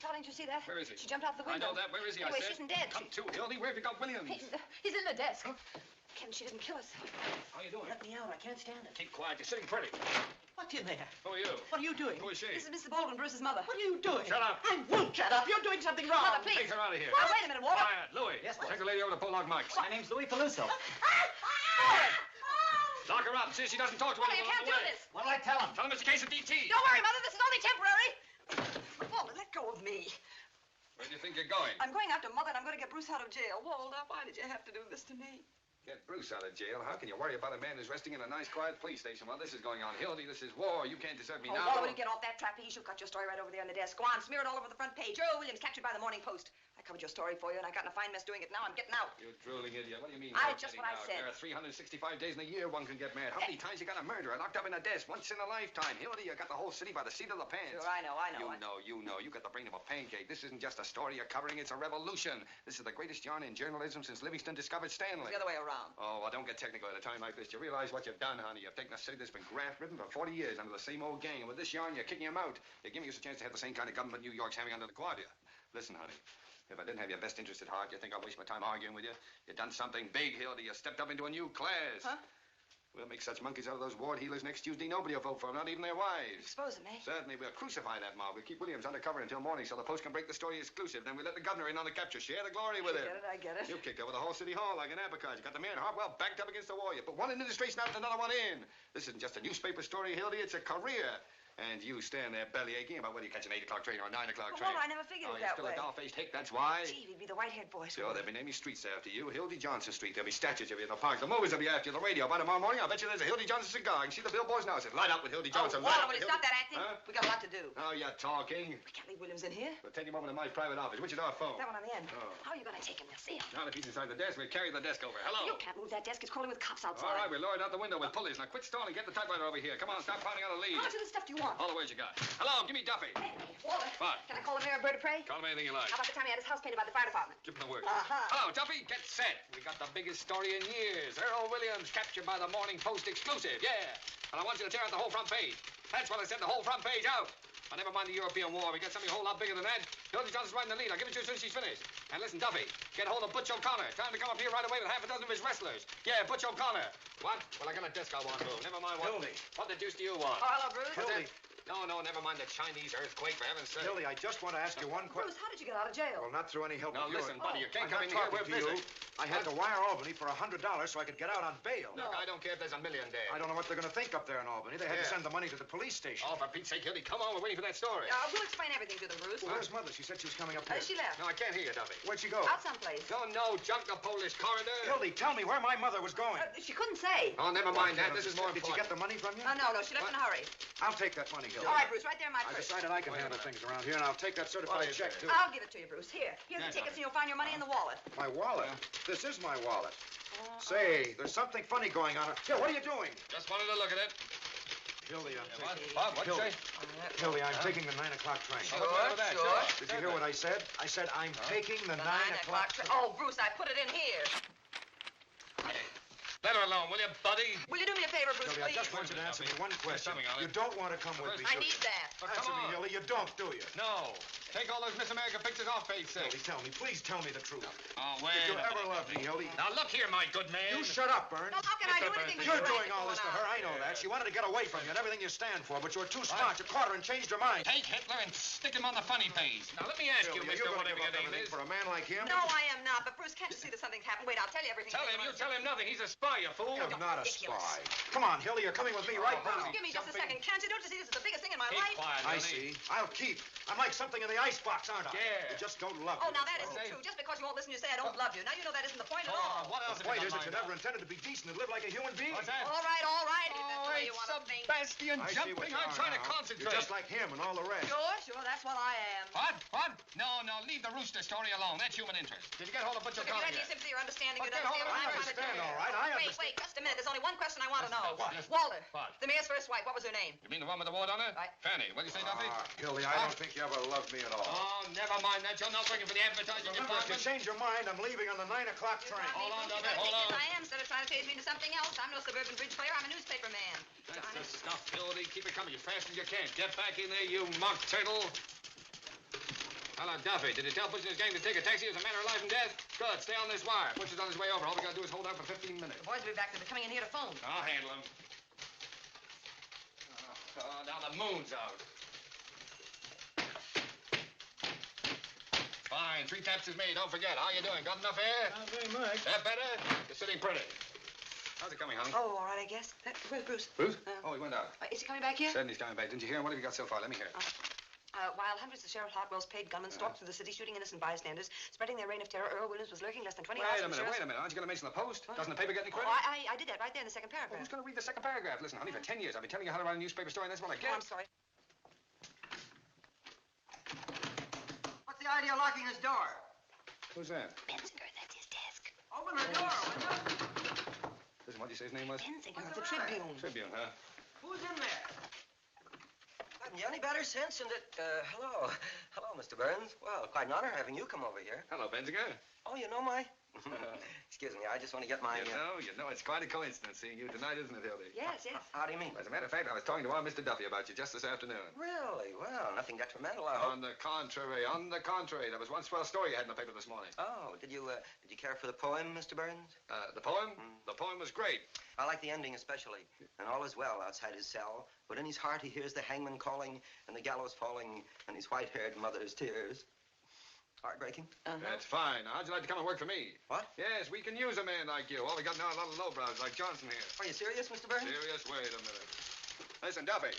Darling, did you see that? Where is he? She jumped out the I window. know that. Where is he? Anyway, I said. she isn't dead. Come to, Hildy. Where have you got Williams? He's in the desk. Ken, she didn't kill us. How you doing? Let me out. I can't stand it. Keep quiet. You're sitting pretty. What's in there? Who are you? What are you doing? Who is she? This is Mrs. Baldwin, Bruce's mother. What are you doing? Shut up. I won't shut up. You're doing something wrong. Mother, please. Take her out of here. Now, wait a minute, Walter. Quiet. Louis. Yes, boss. Take the lady over to Pollock Mike's. My name's Louis Peluso. Lock her up. See if she doesn't talk to Walter, anyone you can't on do the way. this. What'll I tell him? Tell him it's a case of DT. Don't worry, Mother. This is only temporary. Walter, let go of me. Where do you think you're going? I'm going after Mother, and I'm going to get Bruce out of jail. Walter, why did you have to do this to me? Get Bruce out of jail. How can you worry about a man who's resting in a nice, quiet police station while this is going on? Hildy, this is war. You can't desert me Oh, now. Walter, will you get off that trapeze? You'll cut your story right over there on the desk. Go on, smear it all over the front page. Earl Williams captured by the Morning Post. I covered your story for you, and I got in a fine mess doing it. Now I'm getting out. You drooling idiot. What do you mean? I you're just getting what I out? said. There are 365 days in a year one can get mad. How many times you got a murderer locked up in a desk? Once in a lifetime. Hildy, you got the whole city by the seat of the pants. Sure, I know. You know. You got the brain of a pancake. This isn't just a story you're covering. It's a revolution. This is the greatest yarn in journalism since Livingston discovered Stanley. It's the other way around. Oh, well, don't get technical at a time like this. You realize what you've done, honey. You've taken a city that's been graft-ridden for 40 years under the same old gang. And with this yarn, you're kicking him out. You're giving us a chance to have the same kind of government New York's having under the Guardia. Listen, honey. If I didn't have your best interest at heart, you think I'd waste my time arguing with you? You've done something big, Hildy. You stepped up into a new class. Huh? We'll make such monkeys out of those ward healers next Tuesday. Nobody will vote for them, not even their wives. Expose them, eh? Certainly, we'll crucify that mob. We'll keep Williams undercover until morning so the Post can break the story exclusive. Then we'll let the governor in on the capture. Share the glory with him. I get it. You kicked over the whole city hall like an apricot. You got the mayor and Hartwell backed up against the wall. You put one administration out and another one in. This isn't just a newspaper story, Hildy. It's a career. And you stand there belly aching about whether you catch an 8 o'clock train or a 9 o'clock train. Well, I never figured it you're that still way. a doll-faced hick, that's why. Gee, we'd be the white-haired boys. Sure, they'll be naming streets after you. Hildy Johnson Street. There'll be statues of you in the park. The movies will be after you. The radio. By tomorrow morning, I'll bet you there's a Hildy Johnson cigar. You can see the billboards now. It says, light up with Hildy Johnson. Oh, light Walter, up will with you stop that acting? Huh? We got a lot to do. Now you're talking. We can't leave Williams in here. We'll take him over to my private office. Which is our phone? That one on the end. Oh. How are you going to take him? We'll see him. Not if he's inside the desk. We'll carry the desk over. Hello. You can't move that desk. It's crawling with cops outside. All right, we'll lower it out the window with pulleys. Now quit stalling. Get the typewriter over here. Come on, stop pounding out a lead. How much of this stuff do you want? All the words you got. Hello, give me Duffy. Hey, Walter. What? Can I call him Mayor Bird of Prey? Call him anything you like. How about the time he had his house painted by the fire department? Give him the word. Uh-huh. Hello, Duffy. Get set. We got the biggest story in years. Earl Williams captured by the Morning Post exclusive. Yeah. And I want you to tear out the whole front page. That's what I said, the whole front page out. Now, never mind the European War. We got something a whole lot bigger than that. Hildy Johnson's right in the lead. I'll give it to you as soon as she's finished. And listen, Duffy, get hold of Butch O'Connor. Tell him to come up here right away with half a dozen of his wrestlers. Yeah, Butch O'Connor. What? Well, I got a desk I want to move. Never mind what. Hildy. What the deuce do you want? Oh, hello, Bruce. What's Hildy. that? No, never mind the Chinese earthquake, for heaven's sake. Hildy, I just want to ask you one question. Bruce, how did you get out of jail? Well, not through any help Now, of yours. listen, buddy, you can't I'm come not in here. talking We're to busy. you. I had to wire Albany for $100 so I could get out on bail. Look, I don't care if there's a million there. I don't know what they're going to think up there in Albany. They had to send the money to the police station. Oh, for Pete's sake, Hildy, come on. We're waiting for that story. We'll explain everything to them, Bruce. Well, where's Mother? She said she was coming up here. She left. No, I can't hear you, Duffy. Where'd she go? Out someplace. Don't know. Junk the Polish corridor. Hildy, tell me where my mother was going. She couldn't say. Oh, never mind that. This is more Did important. you get the money from you? No, she left in a hurry. I'll take that money, Hildy. All right, Bruce, right there in my I purse. decided I can handle things around here, and I'll take that certified check, too. I'll give it to you, Bruce. Here's the tickets, and you'll find your money in the wallet. My wallet? This is my wallet. Say, there's something funny going on. Here, what are you doing? Just wanted to look at it. Hildy, I'm taking... What? What'd you say? Hildy, I'm taking the 9 o'clock train. Sure. Did you hear what I said? I said I'm taking the 9 o'clock train. Oh, Bruce, I put it in here. Let her alone, will you, buddy? Will you do me a favor, Bruce, Hildy, I please? just want you to answer me one question. You don't want to come with me, I do need you? that. Answer me, Hildy. You don't, do you? No. Take all those Miss America pictures off page 6. Hildy, tell me. Please tell me the truth. Oh, wait. Did you ever love me, Hildy? Now, look here, my good man. You shut up, Burns. No, how can I do anything for you? You're doing all this to her. I know that. She wanted to get away from you and everything you stand for, but you were too smart. You caught her and changed her mind. Take Hitler and stick him on the funny page. Now, let me ask you, Hildy, Mr. you're going to Whatever give your up name everything is. for a man like him? No, I am not. But, Bruce, can't you see that something's happened? Wait, I'll tell you everything. Tell him. You tell him nothing. He's a spy, you fool. I'm not a spy. Come on, Hildy, you're coming with me right now. Give me just a second. Can't you? Don't you see this is the biggest thing in my Keep life? quiet, I Hildy. see. I'll keep. I'm like something in the icebox, aren't I? Yeah. You just don't love Oh, me. now that isn't true. Just because you won't listen, you say I don't love you. Now you know that isn't the point at all. What else The point is that you never intended to be decent and live like a human being. What's that? All right. If that's the way you it's want to think. Sebastian I see jumping. what you I'm are trying to now. concentrate. You're just like him and all the rest. Sure. That's what I am. What? No, leave the rooster story alone. That's human interest. Did you get hold of Butcher Look, if you County had any yet? sympathy or understanding, But you'd get hold understand of what I'm it. trying to do. All right, I understand. Wait, just a minute. There's only one question I want to know. What? Walter. What? The mayor's first wife. What was her name? You mean the one with the wart on her? Right. Fanny. What did you say, Duffy? Hildy, I don't think you ever loved me at all. Oh, never mind that. You're not working for the advertising Remember, if you department. change your mind, I'm leaving on the 9 o'clock train. Hold on, Duffy. I Hold think on. I am, instead of trying to change me into something else. I'm no suburban bridge player. I'm a newspaper man. That's the stuff, Hildy. Keep it coming as fast as you can. Get back in there, you mock turtle. Hello, Duffy. Did you tell Butch and his gang to take a taxi as a matter of life and death? Good. Stay on this wire. Butch is on his way over. All we gotta do is hold out for 15 minutes. The boys will be back. They're coming in here to phone. I'll handle him. Oh, now the moon's out. Fine. 3 taps is made. Don't forget. How you doing? Got enough air? Not very much. That better? You're sitting pretty. How's it coming, honey? Oh, all right, I guess. Where's Bruce? Bruce? Oh, he went out. Is he coming back here? Said he's coming back. Didn't you hear him? What have you got so far? Let me hear it. While hundreds of Sheriff Hartwell's paid gunmen stalked through the city, shooting innocent bystanders, spreading their reign of terror, Earl Williams was lurking less than 20 miles from the Wait a minute. Aren't you going to mention the Post? Doesn't the paper get any credit? Oh, I did that right there in the second paragraph. Well, who's going to read the second paragraph? Listen, honey, for 10 years I've been telling you how to write a newspaper story, and that's what I get. Oh, I'm sorry. What's the idea of locking his door? Who's that? Benzinger, that's his desk. Open the door, will you? Listen, what did you say his name was? Benzinger of the Tribune. Tribune, huh? Who's in there? Haven't you any better sense than that? Hello. Hello, Mr. Burns. Well, quite an honor having you come over here. Hello, Benzinger. Oh, you know my... Excuse me, I just want to get my... You know, it's quite a coincidence seeing you tonight, isn't it, Hildy? Yes. How do you mean? As a matter of fact, I was talking to our Mr. Duffy about you just this afternoon. Really? Well, nothing detrimental, I hope. On the contrary. There was one swell story you had in the paper this morning. Oh, did you care for the poem, Mr. Burns? The poem? The poem was great. I like the ending especially. And all is well outside his cell, but in his heart he hears the hangman calling and the gallows falling and his white-haired mother's tears. Heartbreaking? That's fine. Now, how'd you like to come and work for me? What? Yes, we can use a man like you. All we got now are a lot of lowbrows like Johnson here. Are you serious, Mr. Burns? Serious? Wait a minute. Listen, Duffy,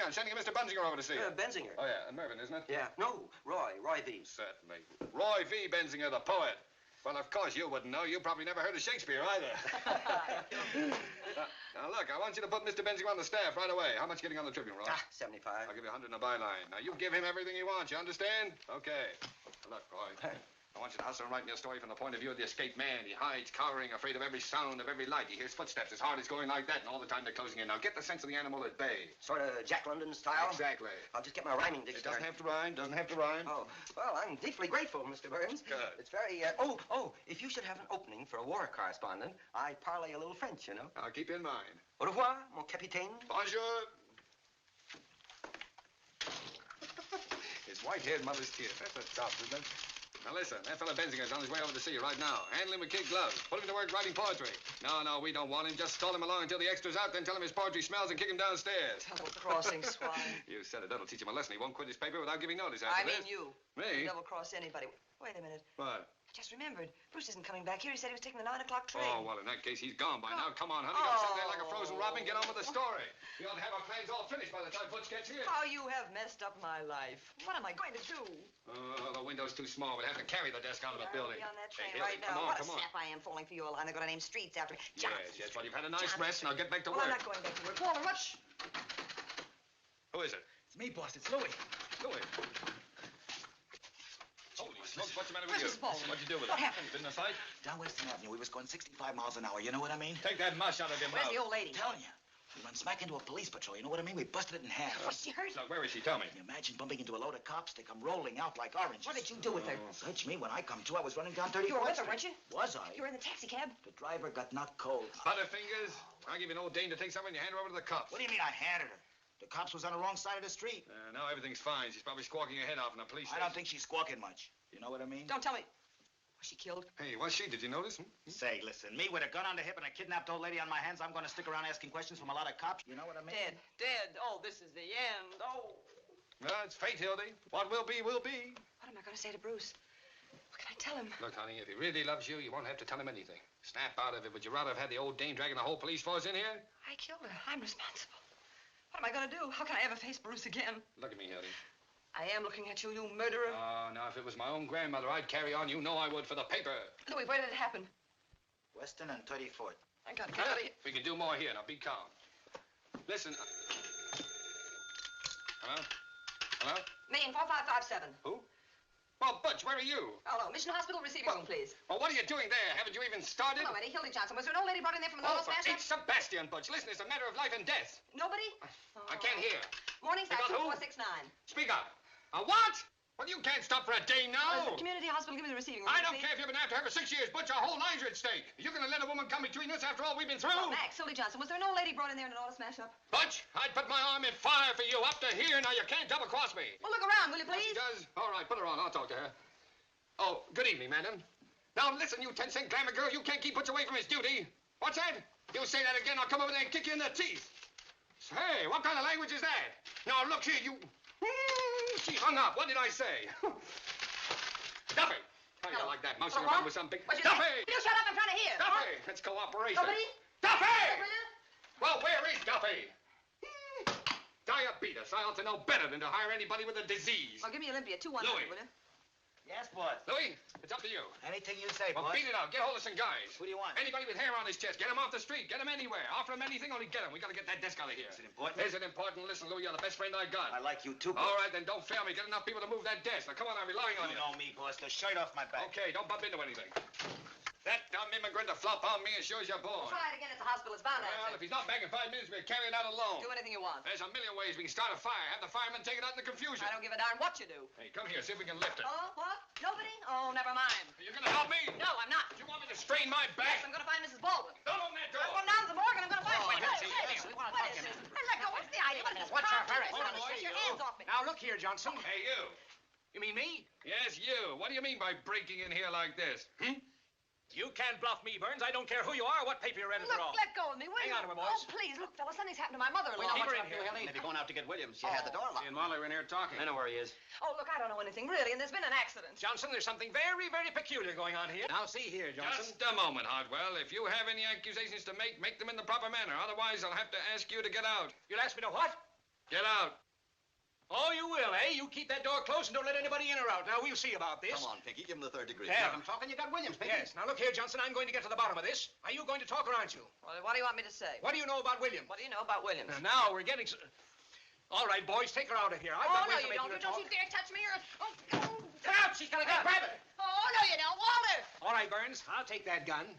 I'm sending Mr. Benzinger over to see you. Benzinger? Oh, yeah, and Mervyn, isn't it? Yeah. No, Roy V. Certainly. Roy V. Benzinger, the poet. Well, of course you wouldn't know. You probably never heard of Shakespeare either. Now, look, I want you to put Mr. Benzinger on the staff right away. How much getting on the Tribune, Roy? 75. I'll give you 100 in a byline. Now, you give him everything he wants, you understand? Okay. Now, look, Roy, I want you to also write me a story from the point of view of the escaped man. He hides, cowering, afraid of every sound, of every light. He hears footsteps. His heart is going like that, and all the time they're closing in. Now, get the sense of the animal at bay. Sort of Jack London style? Exactly. I'll just get my rhyming It dictionary. doesn't have to rhyme. Oh, well, I'm deeply grateful, Mr. Burns. Good. It's very, if you should have an opening for a war correspondent, I parlay a little French, you know. I'll keep you in mind. Au revoir, mon capitaine. Bonjour. His white-haired mother's tears. That's a top, isn't it? Now, listen, that fella Benzinger's on his way over to see you right now. Handle him with kid gloves. Put him to work writing poetry. No, we don't want him. Just stall him along until the extra's out, then tell him his poetry smells and kick him downstairs. Double-crossing swine. You said it. That'll teach him a lesson. He won't quit his paper without giving notice I after mean this. you. Me? Double-cross anybody. Wait a minute. What? Just remembered. Bruce isn't coming back here. He said he was taking the 9 o'clock train. Oh, well, in that case, he's gone by now. Come on, honey. Don't sit there like a frozen robin. Get on with the story. We ought to have our plans all finished by the time Butch gets here. How you have messed up my life. What am I going to do? Oh, the window's too small. We'll have to carry the desk out of the building. I'll be on that train Hey, right Hildy, now. Come on. What a sap I am falling for you, Alana. They're going to name streets after me. Yes. Well, you've had a nice rest. Now get back to work. I'm not going back to work. Walter, what? Who is it? It's me, boss. It's Louis. Louis. Holy smokes, what's the matter with Where's you? Mrs. Baldwin? What'd you do with What it? happened? Didn't a fight? Down Western Avenue, we was going 65 miles an hour. You know what I mean? Take that mush out of your Where's mouth. the old lady? Telling you. We run smack into a police patrol. You know what I mean? We busted it in half. Was she hurt? Look, where is she? Tell me. Can you imagine bumping into a load of cops? They come rolling out like oranges. What did you do with her? Search me. When I come to, I was running down 34th You were with her, Street. weren't you? Was I? You were in the taxi cab. The driver got knocked cold. Butterfingers, I'll give you an old dame to take something and you hand her over to the cops. What do you mean I handed her? The cops was on the wrong side of the street. Now everything's fine. She's probably squawking her head off in the police I don't think she's squawking much. You know what I mean? Don't tell me. Was she killed? Hey, was she? Did you notice? Say, listen, me with a gun on the hip and a kidnapped old lady on my hands, I'm going to stick around asking questions from a lot of cops. You know what I mean? Dead. Oh, this is the end. Oh. Well, it's fate, Hildy. What will be, will be. What am I going to say to Bruce? What can I tell him? Look, honey, if he really loves you, you won't have to tell him anything. Snap out of it. Would you rather have had the old dame dragging the whole police force in here? I killed her. I'm responsible. What am I going to do? How can I ever face Bruce again? Look at me, Hildy. I am looking at you, you murderer. Oh, now, if it was my own grandmother, I'd carry on. You know I would for the paper. Louis, where did it happen? Western and 34th. I got to get out of here. We can do more here. Now, be calm. Listen. Hello? Hello? Main 4557. Who? Well, Butch, where are you? Hello, Mission Hospital receiving room, please. Well, what are you doing there? Haven't you even started? Hello, Eddie. Hildy Johnson. Was there an old lady brought in there from the Oh, North for Smash? St. Sebastian, Butch. Listen, it's a matter of life and death. Nobody? I can't hear. Morning, They got who? 469. Speak up. What? Well, you can't stop for a dame now. Community Hospital, give me the receiving room. I don't please. care if you've been after her for 6 years, Butch. Our whole lives are at stake. You're going to let a woman come between us after all we've been through? Oh, Max, Hildy Johnson. Was there an old lady brought in there in an auto smash-up? Butch, I'd put my arm in fire for you up to here. Now, you can't double-cross me. Well, look around, will you, please? She does. All right, put her on. I'll talk to her. Oh, good evening, madam. Now, listen, you 10-cent glamour girl. You can't keep Butch away from his duty. What's that? You say that again, I'll come over there and kick you in the teeth. Hey, what kind of language is that? Now, look here, you... She hung up. What did I say? Duffy! How do you like that? Mousing around with some big... What'd you Duffy! say? You shut up, I'm trying to hear. Duffy! It's cooperation. Nobody? Duffy! Well, where is Duffy? Diabetes. I ought to know better than to hire anybody with a disease. Well, give me Olympia, 2-1, Louis. will you? Yes, boss. Louis, it's up to you. Anything you say, Well, boss. beat it out. Get hold of some guys. Who do you want? Anybody with hair on his chest. Get him off the street. Get him anywhere. Offer him anything, only get him. We got to get that desk out of here. Is it important? Is it important? Listen, Louis, you're the best friend I got. I like you too, boss. All right, then don't fail me. Get enough people to move that desk. Now, come on, I'm relying on you. You know me, boss. The shirt off my back. Okay, don't bump into anything. That dumb immigrant to flop on me as sure as you're born. Try it again at the hospital. It's bound to Well, if he's not back in 5 minutes, we'll carry it out alone. Do anything you want. There's a million ways we can start a fire. Have the firemen take it out in the confusion. I don't give a darn what you do. Hey, come here. See if we can lift it. Oh, what? Nobody? Oh, never mind. Are you going to help me? No, I'm not. You want me to strain my back? Yes, I'm going to find Mrs. Baldwin. Don't open that door. I'm going down to the morgue and I'm going to find her. wait, What see, is we want to What talk is to this? him. Hey, let go. What's the idea? What is this? What's your hurry? Hold on, take your hands off me. Now, look here, Johnson. Hey, you. You mean me? Yes, you. What do you mean by breaking in here like this? You can't bluff me, Burns. I don't care who you are or what paper you're editor Look, of. let go of me, will Hang you? on to me, boys. Oh, please, look, fella, something's happened to my mother-in-law. We know What's what's up, up, Hildy. Maybe going out to get Williams. She had the door locked. She and Molly were in here talking. I know where he is. Oh, look, I don't know anything, really, and there's been an accident. Johnson, there's something very, very peculiar going on here. Now, see here, Johnson. Just a moment, Hartwell. If you have any accusations to make them in the proper manner. Otherwise, I'll have to ask you to get out. You'll ask me to what? Get out. Oh, you will, eh? You keep that door closed and don't let anybody in or out. Now, we'll see about this. Come on, Pinky. Give him the third degree. Yeah. I'm talking. You got Williams, Pinky. Yes. Now, look here, Johnson. I'm going to get to the bottom of this. Are you going to talk or aren't you? Well, what do you want me to say? What do you know about Williams? What do you know about Williams? Now, we're getting... All right, boys, take her out of here. I've got no, ways to you make don't. her You don't talk. you dare touch me or... Oh, Get out! She's gonna get... Grab it! oh, no, you don't. Walter! All right, Burns. I'll take that gun.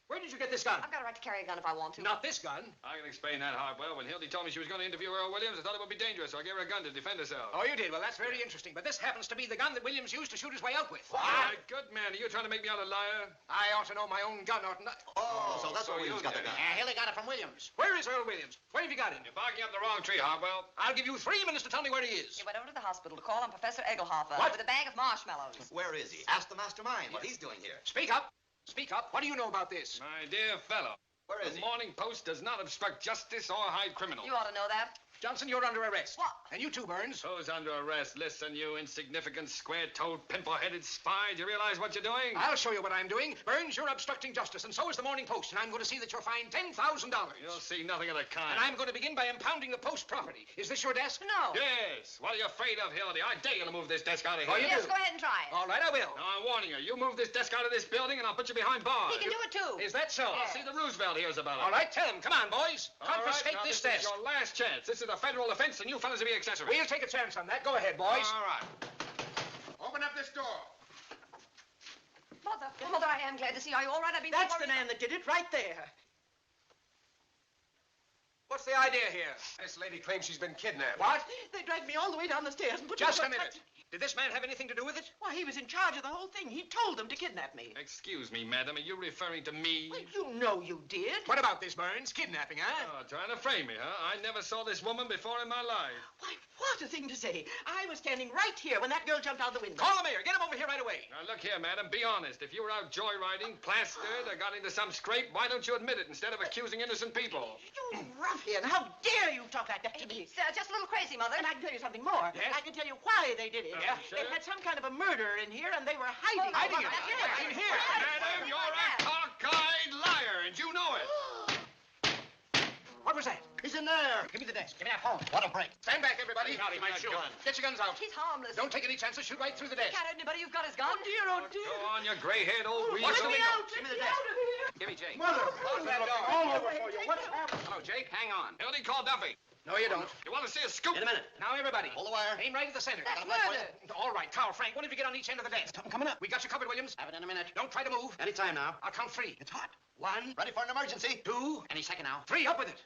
Where did you get this gun? I've got a right to carry a gun if I want to. Not this gun. I can explain that, Hartwell. When Hildy told me she was going to interview Earl Williams, I thought it would be dangerous, so I gave her a gun to defend herself. Oh, you did? Well, that's very interesting. But this happens to be the gun that Williams used to shoot his way out with. All right, good man. Are you trying to make me out a liar? I ought to know my own gun, oughtn't I? Oh, so that's where Williams got the gun. Hildy got it from Williams. Where is Earl Williams? Where have you got him? You're barking up the wrong tree, Hartwell. I'll give you 3 minutes to tell me where he is. He went over to the hospital to call on Professor Egelhofer What? with a bag of marshmallows. Where is he? Ask the mastermind what he's doing here. Speak up. Speak up. What do you know about this? My dear fellow. Where is the he? Morning Post does not obstruct justice or hide criminals. You ought to know that. Johnson, you're under arrest. What? And you too, Burns. Who's under arrest? Listen, you insignificant, square-toed, pimple-headed spy. Do you realize what you're doing? I'll show you what I'm doing. Burns, you're obstructing justice, and so is the Morning Post, and I'm going to see that you're fined $10,000. You'll see nothing of the kind. And I'm going to begin by impounding the Post property. Is this your desk? No. Yes. What are you afraid of, Hildy? I dare you to move this desk out of here. Oh, you Yes, do? go ahead and try it. All right, I will. Now, I'm warning you. You move this desk out of this building, and I'll put you behind bars. He can do it, too. Is that so? I'll see the Roosevelt hears about it. All right, tell him. Come on, boys. Confiscate All right, now, this this desk. is your last chance. This is a federal offense, and you fellas will be accessories. We'll take a chance on that. Go ahead, boys. All right. Open up this door. Mother, I am glad to see you. Are you all right? I've been That's so the worried. man that did it right there. What's the idea here? This lady claims she's been kidnapped. What? They dragged me all the way down the stairs and put me Just in a minute. Did this man have anything to do with it? Why, he was in charge of the whole thing. He told them to kidnap me. Excuse me, madam. Are you referring to me? Well, you know you did. What about this, Burns? Kidnapping, huh? Oh, trying to frame me, huh? I never saw this woman before in my life. Why, what a thing to say. I was standing right here when that girl jumped out the window. Call the mayor. Get him over here right away. Now, look here, madam. Be honest. If you were out joyriding, plastered, or got into some scrape, why don't you admit it instead of accusing innocent people? You ruffian. How dare you talk like that to me? It's just a little crazy, Mother. And I can tell you something more. Yes? I can tell you why they did it. Yeah? They had some kind of a murder in here, and they were hiding it. Hiding it? Yes. In here? Madam, you're a cockeyed liar, and you know it. What was that? He's in there. Give me the desk. Give me that phone. What a break. Stand back, everybody. Out, he might shoot. Get your guns out. He's harmless. Don't take any chances. Shoot right through the desk. Can't hurt anybody. You've got his gun. Oh, dear, oh, dear. Go on, you gray-haired old weasel. Watch the window. Get me out of here. Give me Jake. Mother! Close that door. All over for you. What's happened? Hello, Jake. Hang on. Hildy, call Duffy. No, you don't. You want to see a scoop? In a minute. Now, everybody. Hold the wire. Aim right at the center. That's murder. All right, Carl, Frank, one of you get on each end of the desk. Something coming up. We got you covered, Williams. Have it in a minute. Don't try to move. Anytime now. I'll count 3. It's hot. 1, Ready for an emergency. 2, Any second now. 3. Up with it.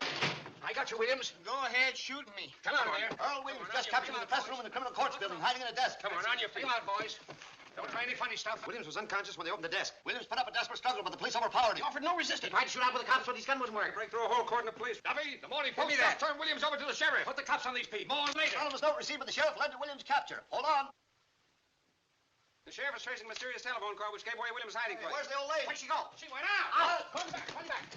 I got you, Williams. Go ahead, shoot me. Come on there. Earl Williams just captured in the press room in the criminal courts building, hiding in a desk. Come on your feet. Come on, boys. Don't try any funny stuff. Williams was unconscious when they opened the desk. Williams put up a desperate struggle, but the police overpowered him. He offered no resistance. He tried to shoot out with the cops, but his gun wouldn't work. Break through a whole court in the police. Duffy, the Morning Give me Post that. just turned Williams over to the sheriff. Put the cops on these people. More later. Anonymous note received by the sheriff led to Williams' capture. Hold on. The sheriff is tracing a mysterious telephone call which gave away Williams' hiding place. Where's the old lady? Where'd she go? She went out. Run back. Run back.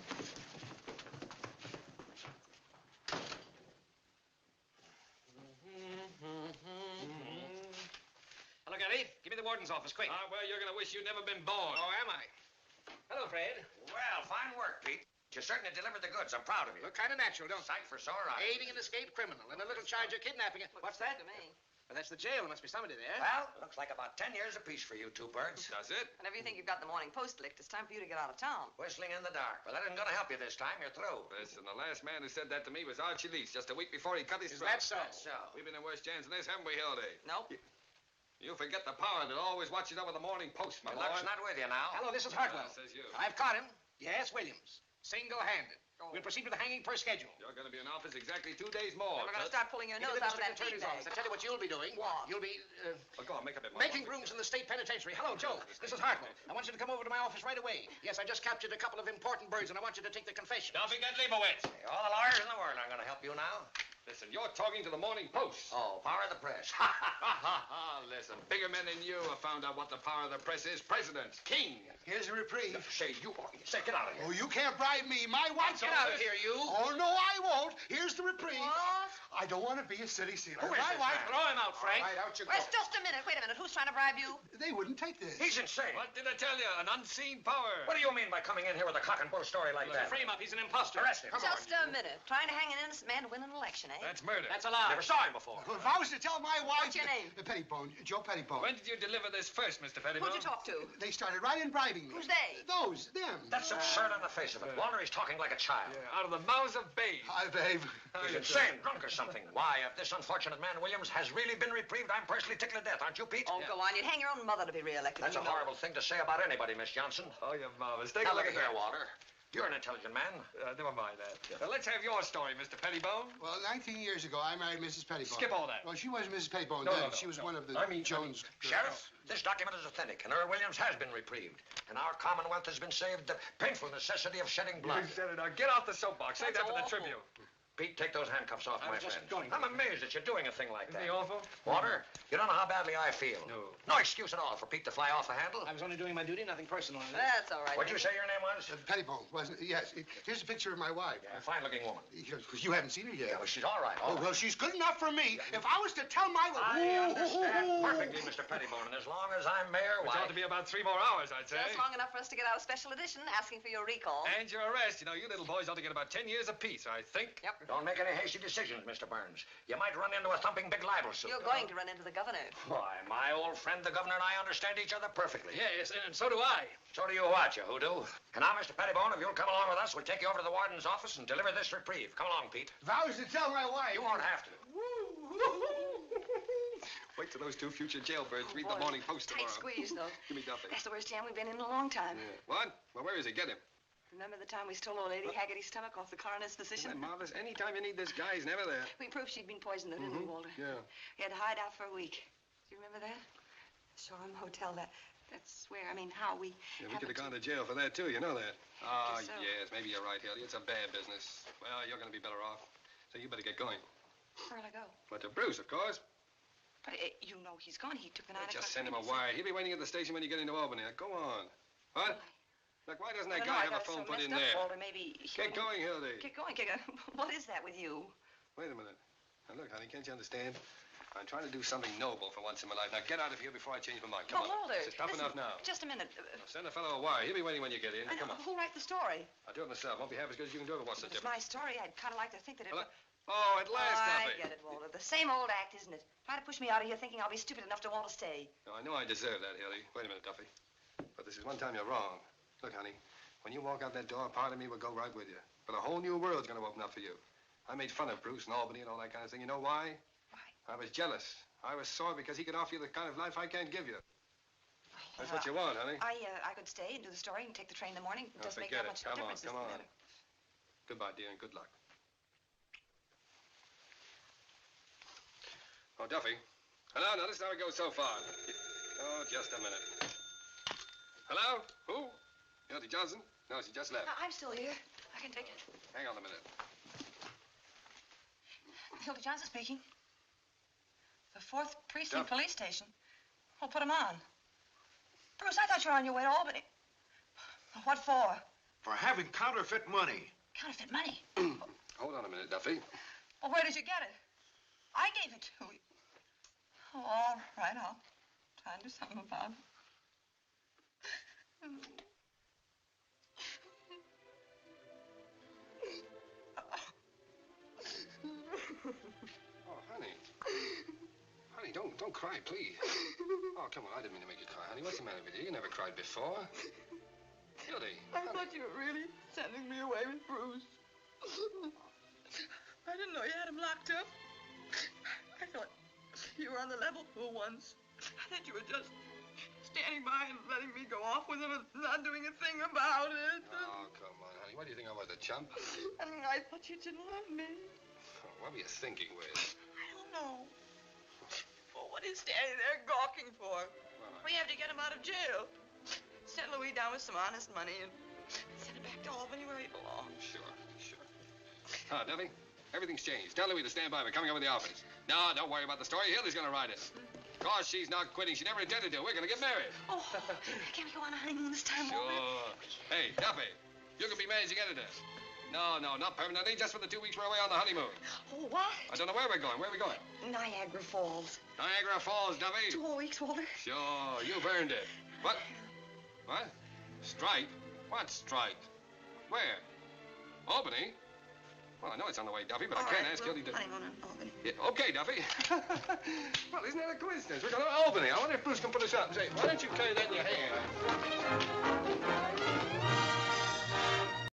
Hello, Gary. Give me the warden's office, quick. Ah, well, you're going to wish you'd never been born. Oh, am I? Hello, Fred. Well, fine work, Pete. You certainly delivered the goods. I'm proud of you. Look kind of natural, don't Sight for sore eyes. Aiding an escaped criminal and a little charge of kidnapping. What's that? To me. Well, that's the jail. There must be somebody there. Well, looks like about 10 years apiece for you two birds. Does it? Whenever you think you've got the Morning Post licked, it's time for you to get out of town. Whistling in the dark. But that isn't going to help you this time. You're through. Listen, the last man who said that to me was Archie Leach just a week before he cut his Is throat. that so? That's so. We've been in worse jams than this, haven't we, Hildy? Nope. You forget the power that always watches over the Morning Post, my Your boy. luck's not with you now. Hello, this is Hartwell. Says you. I've caught him. Yes, Williams. Single-handed. We'll proceed with the hanging per schedule. You're going to be in office exactly 2 days more. We're going to Tut. start pulling your Give me nose the out of that district feed attorney's office. bag. I tell you what you'll be doing. What? You'll be Oh, go on, make up your mind. making rooms in the state penitentiary. Hello, Joe. This is Hartwell. I want you to come over to my office right away. Yes, I just captured a couple of important birds, and I want you to take the confession. Don't forget Leibowitz. Hey, all the lawyers in the world aren't going to help you now. Listen, you're talking to the Morning Post. Oh, power of the press. Listen, bigger men than you have found out what the power of the press is. Presidents, king. Here's a reprieve. Say, you... Say, get out of here. Oh, you can't bribe me. My wife's Get out of here, you. Oh, no, I won't. Here's the reprieve. What? I don't want to be a city sealer. Who is My this wife... man? Throw him out, Frank. All right, out you go. Wait, just a minute. Wait a minute. Who's trying to bribe you? They wouldn't take this. He's insane. What did I tell you? An unseen power. What do you mean by coming in here with a cock and bull story like that? Frame up. He's an imposter. Arrest him. Just a minute. Trying to hang an innocent man to win an election, eh? That's murder. That's a lie. Never saw him before. Well, if I was to tell my wife... What's your name? Pettibone. Joe Pettibone. When did you deliver this first, Mr. Pettibone? Who'd you talk to? They started right in bribing me. Who's they? Those. Them. That's absurd on the face of it. Walter, he's talking like a child. Yeah, out of the mouths of babes. Hi, babe. He's insane, drunk or something. Why, if this unfortunate man, Williams, has really been reprieved, I'm personally tickled to death, aren't you, Pete? Oh, go on. You'd hang your own mother to be reelected. That's a you know. horrible thing to say about anybody, Miss Johnson. Oh, you're marvelous. Take Now, a look look at here, Walter. You're an intelligent man. Never mind that. Let's have your story, Mr. Pettibone. Well, 19 years ago, I married Mrs. Pettibone. Skip all that. Well, she wasn't Mrs. Pettibone No, then. no, no, she was no. one of the Jones... Sheriff, this document is authentic, and Earl Williams has been reprieved. And our Commonwealth has been saved the painful necessity of shedding blood. You said it. Now, get off the soapbox. Save That's that for the awful. Tribune. Pete, take those handcuffs off my friend. Going. I'm amazed that you're doing a thing like that. Isn't he awful? Walter, you don't know how badly I feel. No. No excuse at all for Pete to fly off the handle. I was only doing my duty, nothing personal. That's all right. What'd you say your name was? Pettibone, wasn't it? Yes. Here's a picture of my wife. Yeah, a fine-looking woman. You haven't seen her yet. Yeah, well, she's all right. Oh, well, she's good enough for me. If I was to tell my... I understand perfectly, Mr. Pettibone, and as long as I'm mayor, Which why... ought to be about 3 more hours, I'd say. Just long enough for us to get out a special edition asking for your recall. And your arrest. You know, you little boys ought to get about 10 years apiece, I think. Yep. Don't make any hasty decisions, Mr. Burns. You might run into a thumping big libel suit. You're going to run into the governor. Why, my old friend, the governor, and I understand each other perfectly. Yes, and so do I. So do you what, you hoodoo? And now, Mr. Pettibone, if you'll come along with us, we'll take you over to the warden's office and deliver this reprieve. Come along, Pete. If I was to tell my wife... You won't have to. Wait till those 2 future jailbirds read the Morning Post tomorrow. Tight squeeze, though. Give me Duffy. That's the worst jam we've been in a long time. Yeah. What? Well, where is he? Get him. Remember the time we stole old Lady Haggerty's stomach off the coroner's physician? Isn't that marvelous? Anytime you need this guy, he's never there. We proved she'd been poisoned, though, didn't we, Walter? Yeah. We had to hide out for a week. Do you remember that? Shoreham Hotel, that's where, how we... Yeah, we could have gone to jail for that, too. You know that. Ah, so. yes. Maybe you're right, Hildy. It's a bad business. Well, you're going to be better off. So you better get going. Where'll I go? But to Bruce, of course. But you know he's gone. He took the 9 o'clock Just send him a train. wire. He'll be waiting at the station when you get into Albany. Now, go on. What? Look, why doesn't that guy have a phone put in there? Walter, maybe Get going, Hildy. Get going, get going. What is that with you? Wait a minute. Now, look, honey, can't you understand? I'm trying to do something noble for once in my life. Now, get out of here before I change my mind. Come on. Walter. It's tough enough now. Just a minute. Now, send a fellow a wire. He'll be waiting when you get in. Come on. Who'll write the story? I'll do it myself. Won't be half as good as you can do it, but what's the It's difference? my story. I'd kind of like to think that it... Oh, at last, I Duffy. get it, Walter. The same old act, isn't it? Try to push me out of here thinking I'll be stupid enough to want to stay. No, I know I deserve that, Hildy. Wait a minute, Duffy. But this is one time you're wrong. Look, honey, when you walk out that door, part of me will go right with you. But a whole new world's going to open up for you. I made fun of Bruce and Albany and all that kind of thing. You know why? Why? I was jealous. I was sore because he could offer you the kind of life I can't give you. That's what you want, honey. I could stay and do the story and take the train in the morning. It doesn't make that much difference. Come on. Goodbye, dear, and good luck. Oh, Duffy. Hello? Now, this is how it goes so far. Oh, just a minute. Hello? Who? Hildy Johnson? No, she just left. I'm still here. I can take it. Hang on a minute. Hildy Johnson speaking. The 4th Precinct Police Station. Well, put him on. Bruce, I thought you were on your way to Albany. What for? For having counterfeit money. Counterfeit money? Hold on a minute, Duffy. Well, where did you get it? I gave it to you. Oh, all right, I'll try and do something about it. Oh, honey. Honey, don't cry, please. Oh, come on, I didn't mean to make you cry, honey. What's the matter with you? You never cried before. Hildy. I thought you were really sending me away with Bruce. I didn't know you had him locked up. I thought you were on the level for once. I thought you were just standing by and letting me go off with him and not doing a thing about it. Oh, come on, honey. What do you think I was, a chump? I thought you didn't love me. Oh, what were you thinking, Wiz? I don't know. Well, what are you standing there gawking for? We have to get him out of jail. Send Louis down with some honest money and send him back to Albany where he belongs. Sure. Ah, Duffy, everything's changed. Tell Louis to stand by. We're coming over to the office. No, don't worry about the story. Hildy's going to write it. Of course, she's not quitting. She never intended to. We're going to get married. Oh, can we go on a honeymoon this time, Sure. Walter? Hey, Duffy, you can be managing editor. No, not permanently, just for the 2 weeks we're away on the honeymoon. Oh, what? I don't know where we're going. Where are we going? Niagara Falls. Niagara Falls, Duffy. 2 whole weeks, Walter. Sure, you've earned it. What? What? Strike? What strike? Where? Albany? Well, I know it's on the way, Duffy, but I can't ask Hildy to... Honeymoon in Albany. Yeah, okay, Duffy. Well, isn't that a coincidence? We're going to Albany. I wonder if Bruce can put us up and say, why don't you carry that in your hand?